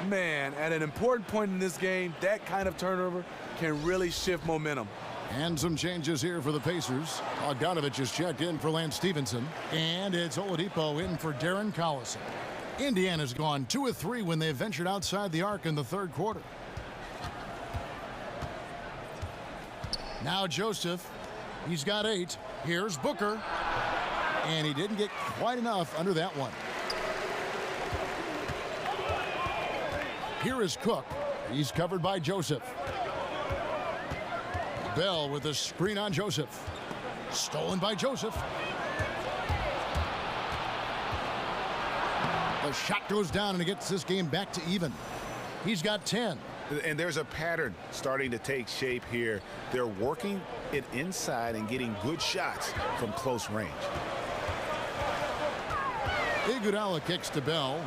Man, at an important point in this game, that kind of turnover can really shift momentum. And some changes here for the Pacers. Bogdanovich is checked in for Lance Stevenson. And it's Oladipo in for Darren Collison. Indiana's gone 2 of 3 when they ventured outside the arc in the third quarter. Now Joseph. He's got 8. Here's Booker. And he didn't get quite enough under that one. Here is Cook. He's covered by Joseph. Bell with a screen on Joseph. Stolen by Joseph. The shot goes down and it gets this game back to even. He's got 10. And there's a pattern starting to take shape here. They're working it inside and getting good shots from close range. Iguodala kicks to Bell.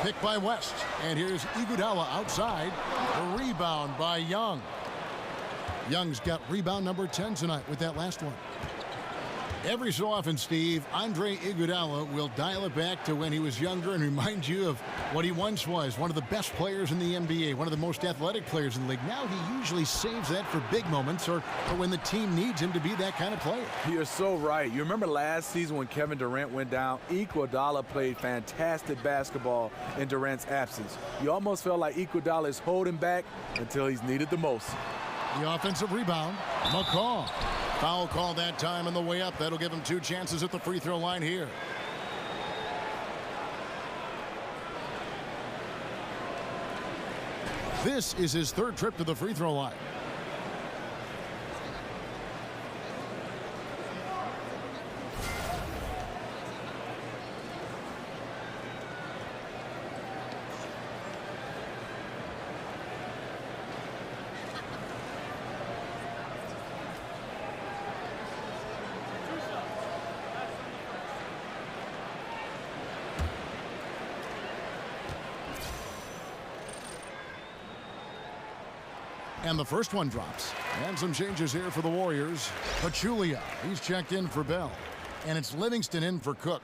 Picked by West. And here's Iguodala outside. A rebound by Young. Young's got rebound number 10 tonight with that last one. Every so often, Steve, Andre Iguodala will dial it back to when he was younger and remind you of what he once was, one of the best players in the NBA, one of the most athletic players in the league. Now he usually saves that for big moments or when the team needs him to be that kind of player. You're so right. You remember last season when Kevin Durant went down, Iguodala played fantastic basketball in Durant's absence. You almost felt like Iguodala is holding back until he's needed the most. The offensive rebound, McCaw. Foul call that time on the way up. That'll give him 2 chances at the free throw line here. This is his 3rd trip to the free throw line. And the first one drops. And some changes here for the Warriors. Pachulia, he's checked in for Bell. And it's Livingston in for Cook.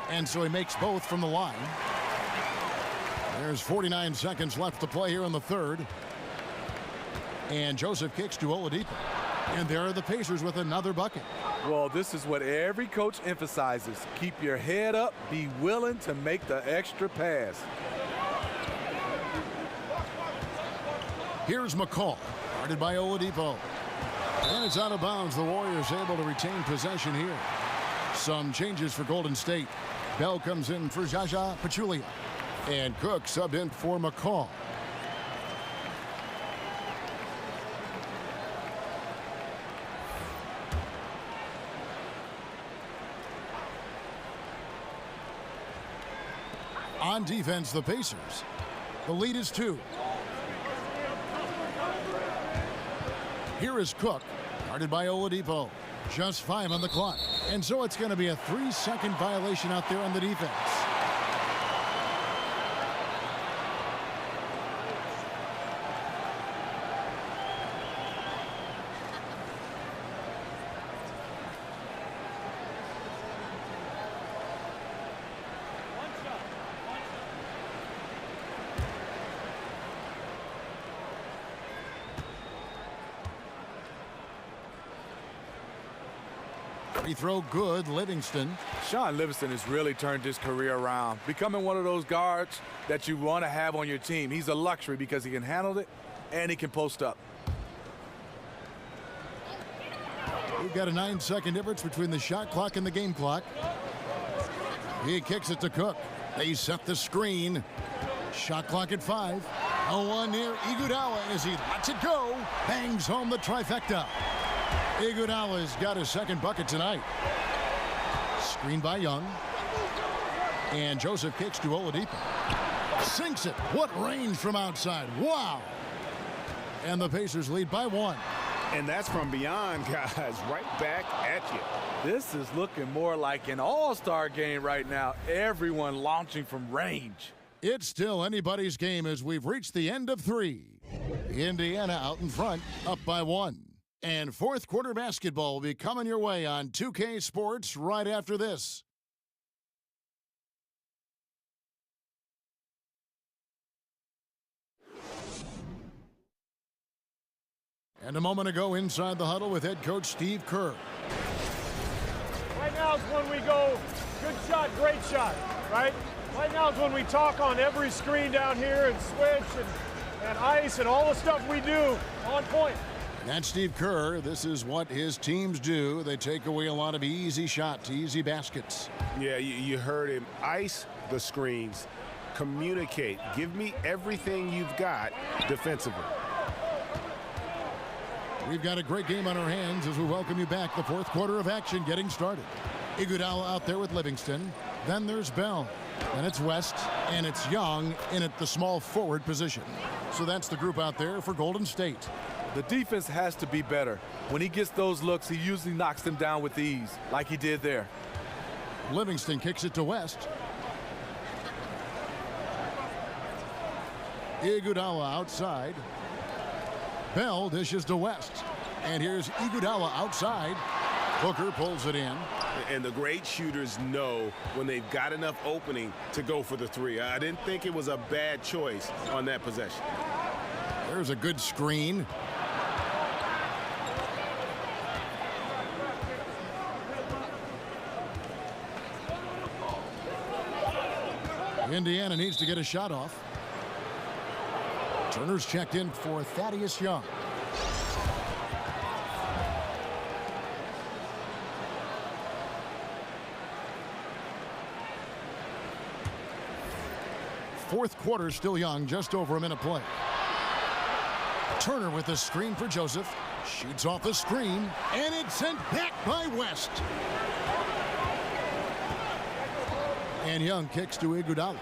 And so he makes both from the line. There's 49 seconds left to play here in the third. And Joseph kicks to Oladipo. And there are the Pacers with another bucket. Well, this is what every coach emphasizes. Keep your head up. Be willing to make the extra pass. Here's McCall, guarded by Oladipo. And it's out of bounds. The Warriors able to retain possession here. Some changes for Golden State. Bell comes in for Zaza Pachulia. And Cook subbed in for McCall. On defense, the Pacers. The lead is 2. Here is Cook, guarded by Oladipo. Just 5 on the clock. And so it's going to be a 3-second violation out there on the defense. Free throw good, Livingston. Shaun Livingston has really turned his career around, becoming one of those guards that you want to have on your team. He's a luxury because he can handle it and he can post up. We've got a 9-second difference between the shot clock and the game clock. He kicks it to Cook. They set the screen. Shot clock at 5. A one near Iguodala as he lets it go. Bangs home the trifecta. Iguodala's got his second bucket tonight. Screen by Young. And Joseph kicks to Oladipo. Sinks it. What range from outside. Wow. And the Pacers lead by 1. And that's from beyond, guys. Right back at you. This is looking more like an all-star game right now. Everyone launching from range. It's still anybody's game as we've reached the end of 3. Indiana out in front, up by 1. And fourth quarter basketball will be coming your way on 2K Sports right after this. And a moment ago inside the huddle with head coach Steve Kerr. Right now is when we go, good shot, great shot, right? Right now is when we talk on every screen down here and switch and ice and all the stuff we do on point. That's Steve Kerr. This is what his teams do. They take away a lot of easy shots, easy baskets. Yeah, you heard him. Ice the screens. Communicate. Give me everything you've got defensively. We've got a great game on our hands as we welcome you back. The fourth quarter of action getting started. Iguodala out there with Livingston. Then there's Bell. Then it's West. And it's Young in at the small forward position. So that's the group out there for Golden State. The defense has to be better. When he gets those looks, he usually knocks them down with ease, like he did there. Livingston kicks it to West. Iguodala outside. Bell dishes to West. And here's Iguodala outside. Booker pulls it in. And the great shooters know when they've got enough opening to go for the 3. I didn't think it was a bad choice on that possession. There's a good screen. Indiana needs to get a shot off. Turner's checked in for Thaddeus Young. Fourth quarter still young, just over a minute play. Turner with the screen for Joseph. Shoots off the screen, and it's sent back by West. And Young kicks to Iguodala.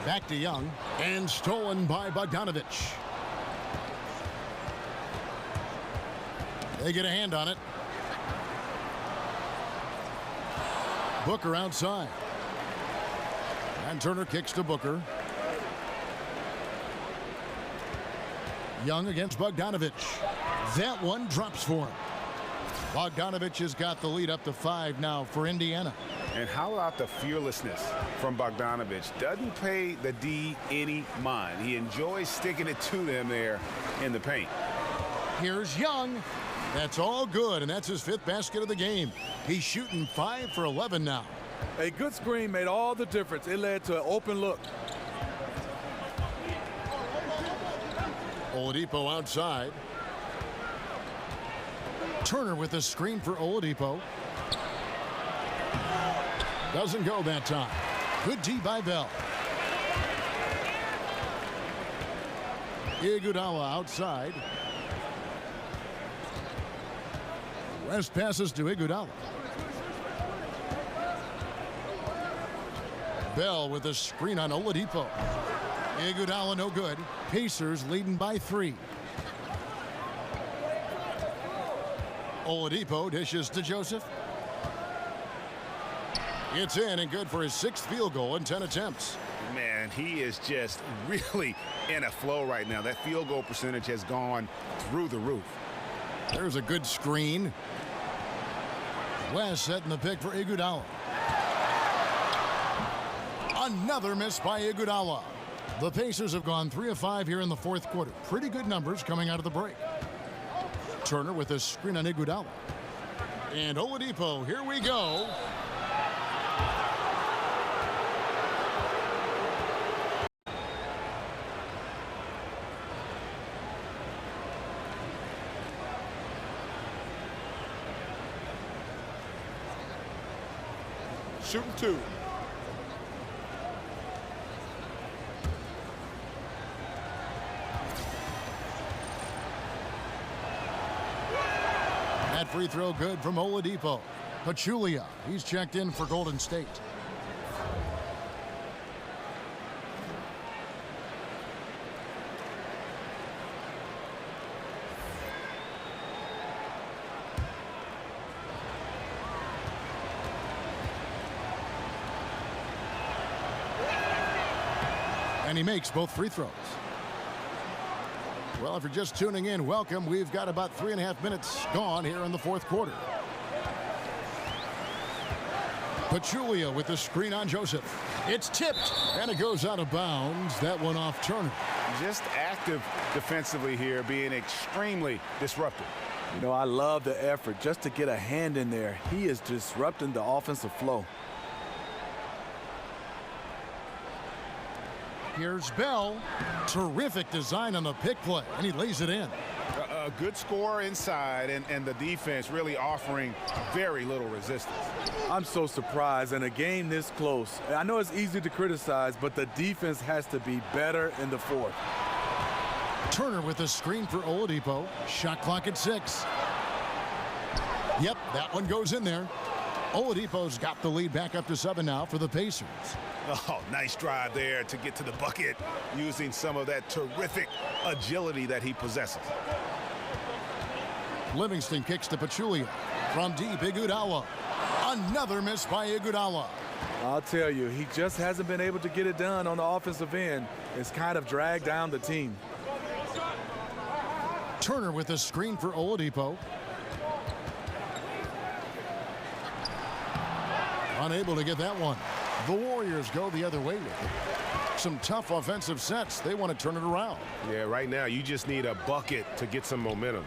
Back to Young, and stolen by Bogdanovich. They get a hand on it. Booker outside. And Turner kicks to Booker. Young against Bogdanovich. That one drops for him. Bogdanovich has got the lead up to 5 now for Indiana. And how about the fearlessness from Bogdanovich? Doesn't pay the D any mind. He enjoys sticking it to them there in the paint. Here's Young. That's all good, and that's his 5th basket of the game. He's shooting 5 for 11 now. A good screen made all the difference. It led to an open look. Oladipo outside. Turner with a screen for Oladipo. Doesn't go that time. Good D by Bell. Iguodala outside. West passes to Iguodala. Bell with a screen on Oladipo. Iguodala no good. Pacers leading by 3. Oladipo dishes to Joseph. It's in and good for his 6th field goal in 10 attempts. Man, he is just really in a flow right now. That field goal percentage has gone through the roof. There's a good screen. West setting the pick for Iguodala. Another miss by Iguodala. The Pacers have gone 3 of 5 here in the 4th quarter. Pretty good numbers coming out of the break. Turner with a screen on Iguodala. And Oladipo, here we go. Shooting 2. That free throw good from Oladipo. Pachulia, he's checked in for Golden State. And he makes both free throws. Well, if you're just tuning in, welcome. We've got about 3.5 minutes gone here in the 4th quarter. Pachulia with the screen on Joseph. It's tipped, and it goes out of bounds. That one off Turner. Just active defensively here, being extremely disruptive. You know, I love the effort just to get a hand in there. He is disrupting the offensive flow. Here's Bell. Terrific design on the pick play, and he lays it in. A good score inside, and the defense really offering very little resistance. I'm so surprised in a game this close. I know it's easy to criticize, but the defense has to be better in the 4th. Turner with a screen for Oladipo. Shot clock at 6. Yep, that one goes in there. Oladipo's got the lead back up to 7 now for the Pacers. Oh, nice drive there to get to the bucket using some of that terrific agility that he possesses. Livingston kicks to Pachulia. From deep, Iguodala. Another miss by Iguodala. I'll tell you, he just hasn't been able to get it done on the offensive end. It's kind of dragged down the team. Turner with a screen for Oladipo. Unable to get that one. The Warriors go the other way with it. Some tough offensive sets. They want to turn it around. Yeah, right now you just need a bucket to get some momentum.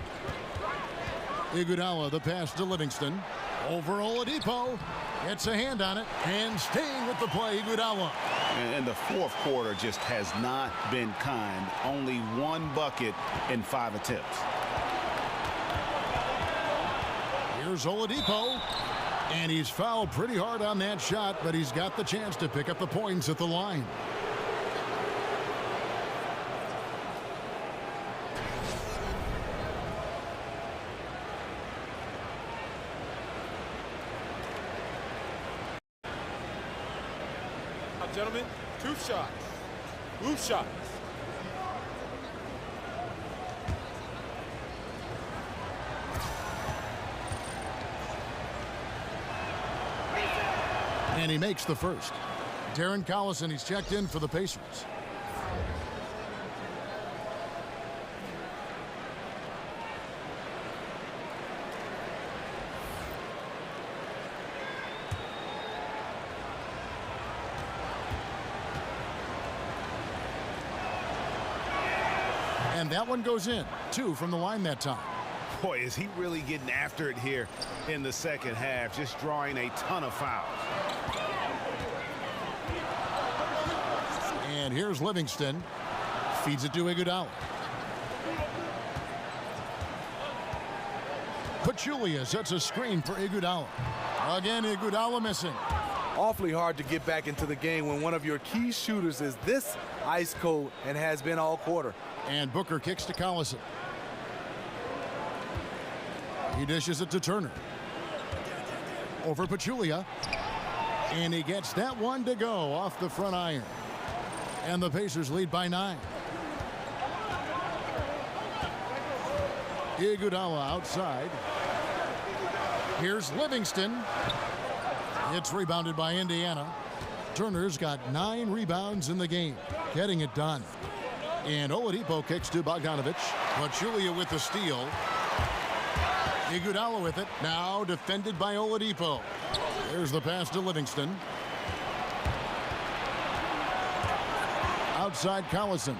Iguodala, the pass to Livingston. Over Oladipo. Gets a hand on it. And staying with the play, Iguodala. And the 4th quarter just has not been kind. Only 1 bucket in 5 attempts. Here's Oladipo. And he's fouled pretty hard on that shot, but he's got the chance to pick up the points at the line. Now, gentlemen, 2 shots. Loose shot. And he makes the first. Darren Collison, he's checked in for the Pacers. And that one goes in. 2 from the line that time. Boy, is he really getting after it here in the second half, just drawing a ton of fouls. And here's Livingston. Feeds it to Iguodala. Pachulia sets a screen for Iguodala. Again, Iguodala missing. Awfully hard to get back into the game when one of your key shooters is this ice cold and has been all quarter. And Booker kicks to Collison. He dishes it to Turner. Over Pachulia. And he gets that one to go off the front iron. And the Pacers lead by 9. Iguodala outside. Here's Livingston. It's rebounded by Indiana. Turner's got 9 rebounds in the game, getting it done. And Oladipo kicks to Bogdanovic. Pachulia with the steal. Iguodala with it. Now defended by Oladipo. There's the pass to Livingston. Outside Collison.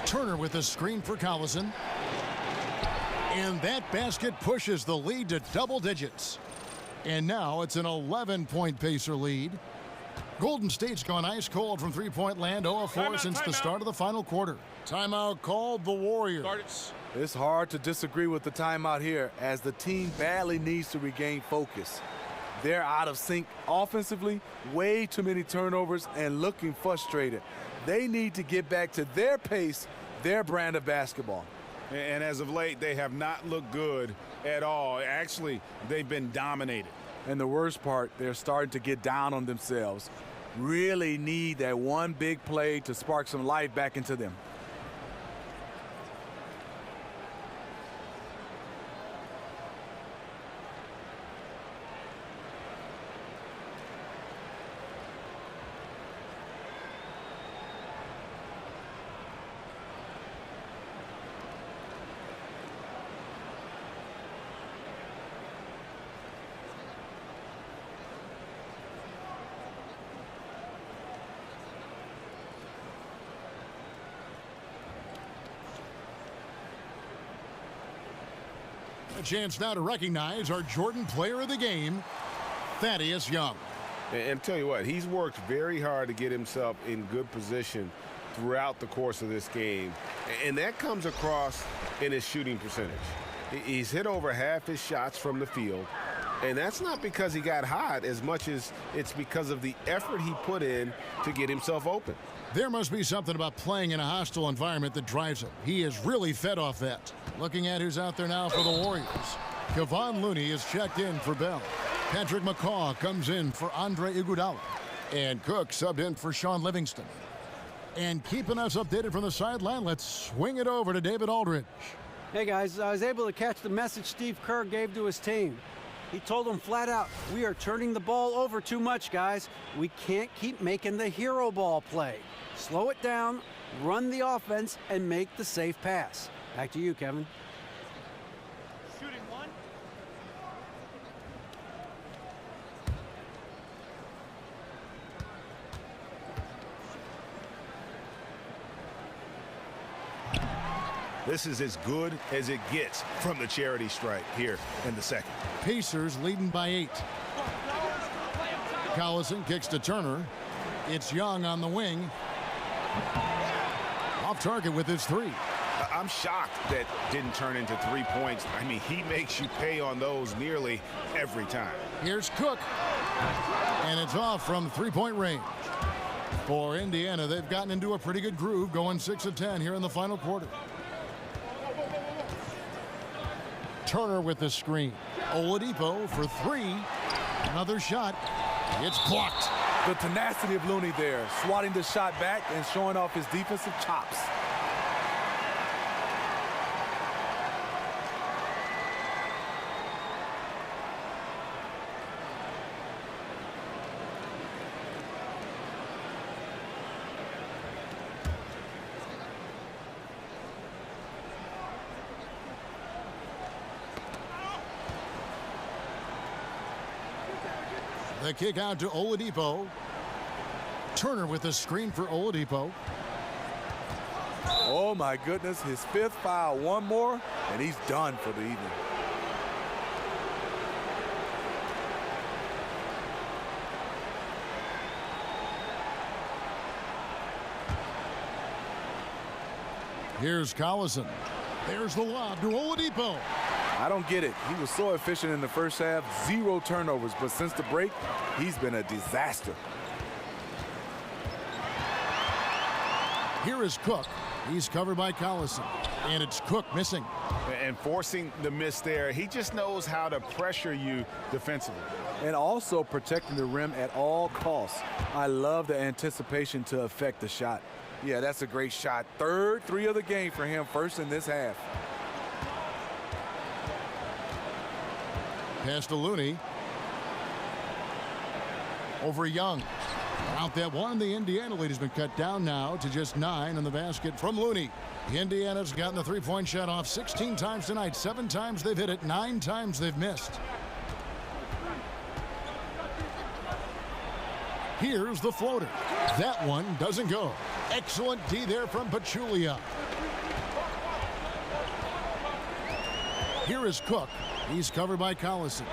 Turner with a screen for Collison. And that basket pushes the lead to double digits. And now it's an 11-point Pacer lead. Golden State's gone ice cold from three-point land, 0-4 since the start of the final quarter. Timeout called the Warriors. It's hard to disagree with the timeout here as the team badly needs to regain focus. They're out of sync offensively, way too many turnovers, and looking frustrated. They need to get back to their pace, their brand of basketball. And as of late, they have not looked good at all. Actually, they've been dominated. And the worst part, they're starting to get down on themselves. Really need that one big play to spark some life back into them. A chance now to recognize our Jordan Player of the Game, Thaddeus Young. And tell you what, he's worked very hard to get himself in good position throughout the course of this game. And that comes across in his shooting percentage. He's hit over half his shots from the field. And that's not because he got hot as much as it's because of the effort he put in to get himself open. There must be something about playing in a hostile environment that drives him. He is really fed off that. Looking at who's out there now for the Warriors. Kevon Looney is checked in for Bell. Patrick McCaw comes in for Andre Iguodala. And Cook subbed in for Sean Livingston. And keeping us updated from the sideline, let's swing it over to David Aldridge. Hey guys, I was able to catch the message Steve Kerr gave to his team. He told them flat out, we are turning the ball over too much, guys. We can't keep making the hero ball play. Slow it down, run the offense, and make the safe pass. Back to you, Kevin. Shooting one. This is as good as it gets from the charity stripe here in the second. Pacers leading by 8. Collison kicks to Turner. It's Young on the wing. Off target with his 3. I'm shocked that didn't turn into 3 points. I mean, he makes you pay on those nearly every time. Here's Cook. And it's off from 3-point range. For Indiana, they've gotten into a pretty good groove, going 6 of 10 here in the final quarter. Turner with the screen. Oladipo for 3. Another shot. It's blocked. The tenacity of Looney there, swatting the shot back and showing off his defensive chops. The kick out to Oladipo. Turner with the screen for Oladipo. Oh my goodness, his 5th foul, one more, and he's done for the evening. Here's Collison. There's the lob to Oladipo. I don't get it. He was so efficient in the first half, 0 turnovers, but since the break, he's been a disaster. Here is Cook. He's covered by Collison, and it's Cook missing. And forcing the miss there, he just knows how to pressure you defensively. And also protecting the rim at all costs. I love the anticipation to affect the shot. Yeah, that's a great shot. 3rd 3 of the game for him, first in this half. Pass to Looney. Over Young. Out that one. The Indiana lead has been cut down now to just 9 in the basket from Looney. Indiana's gotten the three-point shot off 16 times tonight. 7 times they've hit it. 9 times they've missed. Here's the floater. That one doesn't go. Excellent D there from Pachulia. Here is Cook. He's covered by Collison.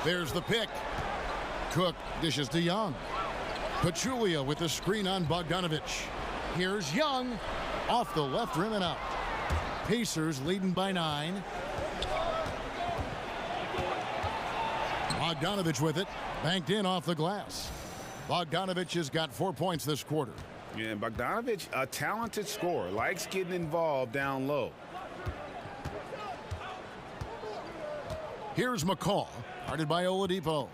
There's the pick. Cook dishes to Young. Pachulia with the screen on Bogdanovich. Here's Young. Off the left rim and out. Pacers leading by 9. Bogdanovich with it. Banked in off the glass. Bogdanovich has got 4 points this quarter. Yeah, and Bogdanovich, a talented scorer, likes getting involved down low. Here's McCall, guarded by Oladipo.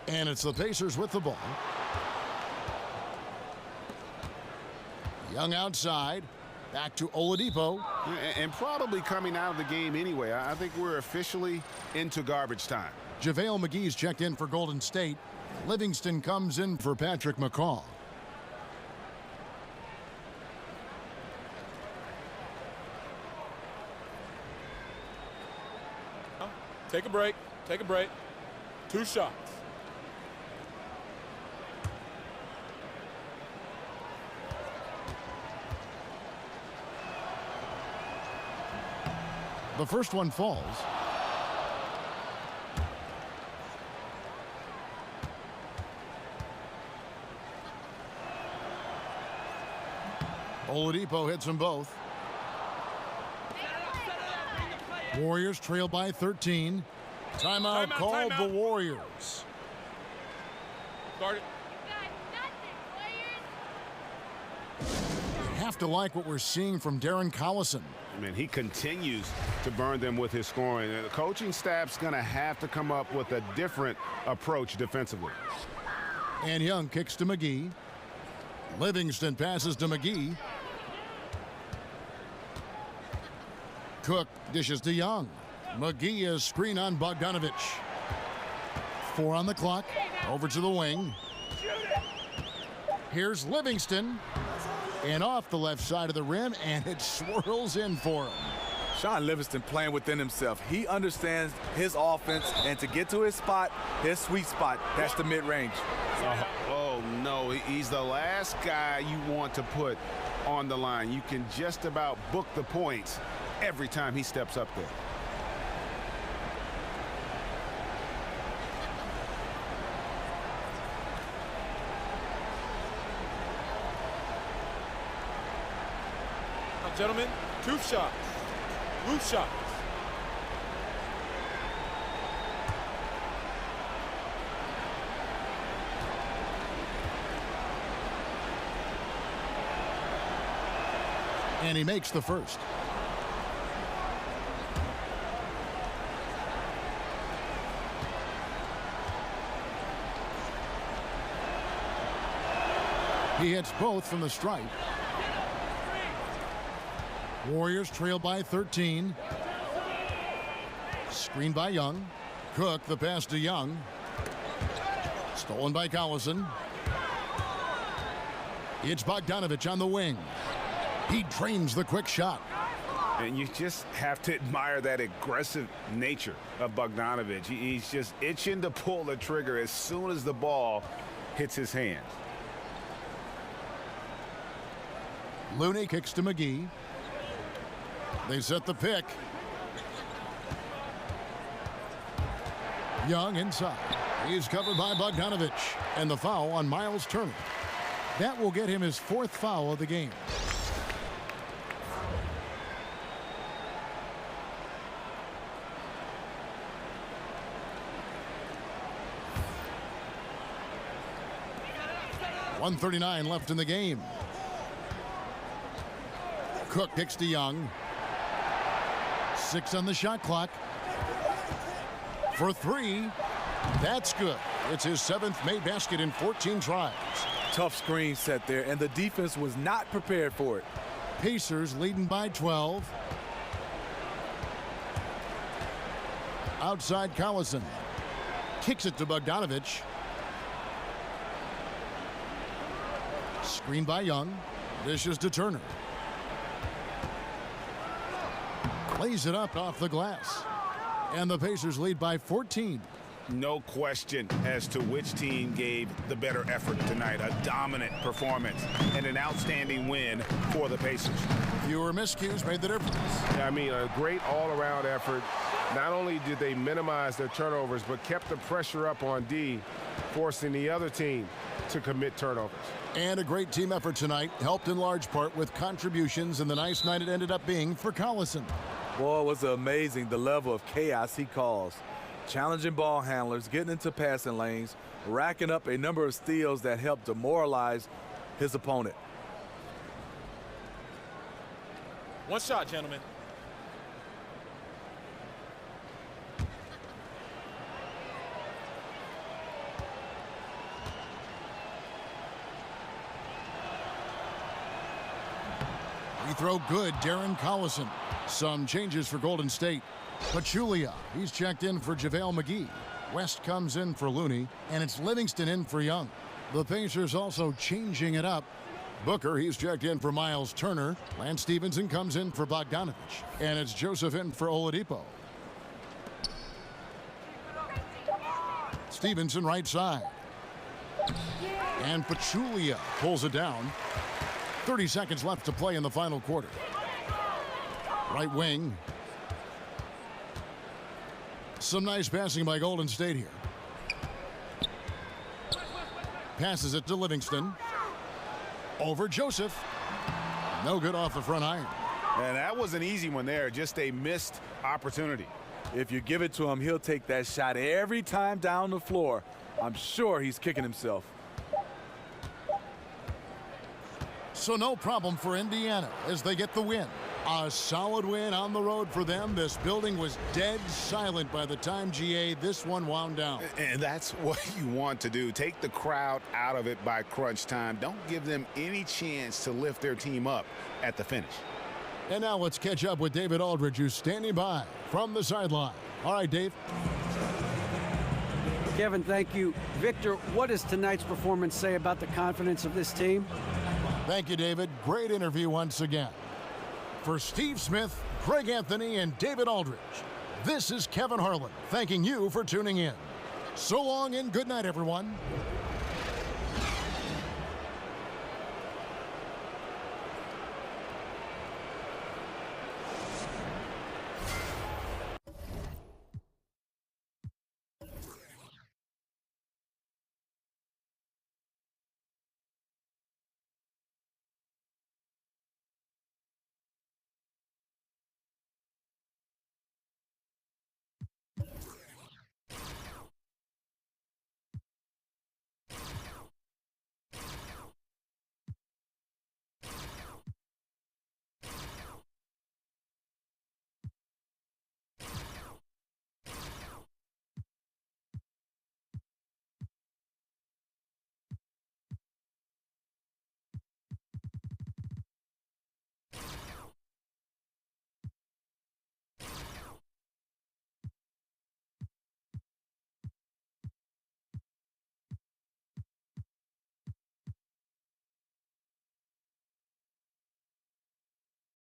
And it's the Pacers with the ball. Young outside. Back to Oladipo. And probably coming out of the game anyway. I think we're officially into garbage time. JaVale McGee's checked in for Golden State. Livingston comes in for Patrick McCall. Take a break. Take a break. 2 shots. The first one falls. Oladipo hits them both. Warriors trail by 13. Timeout called the Warriors. Guard it. You have to like what we're seeing from Darren Collison. I mean, he continues to burn them with his scoring. And the coaching staff's going to have to come up with a different approach defensively. And Young kicks to McGee. Livingston passes to McGee. Cook dishes to Young. McGee is screen on Bogdanovich. 4 on the clock. Over to the wing. Here's Livingston. And off the left side of the rim, and it swirls in for him. Shaun Livingston playing within himself. He understands his offense, and to get to his spot, his sweet spot, that's the mid-range. Oh, no. He's the last guy you want to put on the line. You can just about book the points every time he steps up there. Gentlemen, 2 shots. Loose shots. And he makes the first. He hits both from the stripe. Warriors trail by 13. Screen by Young. Cook, the pass to Young. Stolen by Collison. It's Bogdanovich on the wing. He drains the quick shot. And you just have to admire that aggressive nature of Bogdanovich. He's just itching to pull the trigger as soon as the ball hits his hands. Looney kicks to McGee. They set the pick. Young inside. He's covered by Bogdanovich. And the foul on Miles Turner. That will get him his 4th foul of the game. .139 left in the game. Cook kicks to Young. 6 on the shot clock. For 3. That's good. It's his 7th made basket in 14 tries. Tough screen set there, and the defense was not prepared for it. Pacers leading by 12. Outside Collison. Kicks it to Bogdanovich. Screen by Young. Dishes to Turner. Lays it up off the glass. And the Pacers lead by 14. No question as to which team gave the better effort tonight. A dominant performance and an outstanding win for the Pacers. Fewer miscues made the difference. Yeah, I mean, a great all-around effort. Not only did they minimize their turnovers, but kept the pressure up on D, forcing the other team to commit turnovers. And a great team effort tonight, helped in large part with contributions, and the nice night it ended up being for Collison. Boy, it was amazing the level of chaos he caused. Challenging ball handlers, getting into passing lanes, racking up a number of steals that helped demoralize his opponent. One shot, gentlemen. Free throw good, Darren Collison. Some changes for Golden State. Pachulia, he's checked in for JaVale McGee. West comes in for Looney, and it's Livingston in for Young. The Pacers also changing it up. Booker, he's checked in for Miles Turner. Lance Stevenson comes in for Bogdanovich. And it's Joseph in for Oladipo. Stevenson right side. And Pachulia pulls it down. 30 seconds left to play in the final quarter. Right wing. Some nice passing by Golden State here. Passes it to Livingston. Over Joseph. No good off the front iron. And that was an easy one there, just a missed opportunity. If you give it to him, he'll take that shot every time down the floor. I'm sure he's kicking himself. So no problem for Indiana as they get the win. A solid win on the road for them. This building was dead silent by the time, GA, this one wound down. And that's what you want to do. Take the crowd out of it by crunch time. Don't give them any chance to lift their team up at the finish. And now let's catch up with David Aldridge, who's standing by from the sideline. All right, Dave. Kevin, thank you. Victor, what does tonight's performance say about the confidence of this team? Thank you, David. Great interview once again. For Steve Smith, Greg Anthony, and David Aldridge, this is Kevin Harlan thanking you for tuning in. So long and good night, everyone.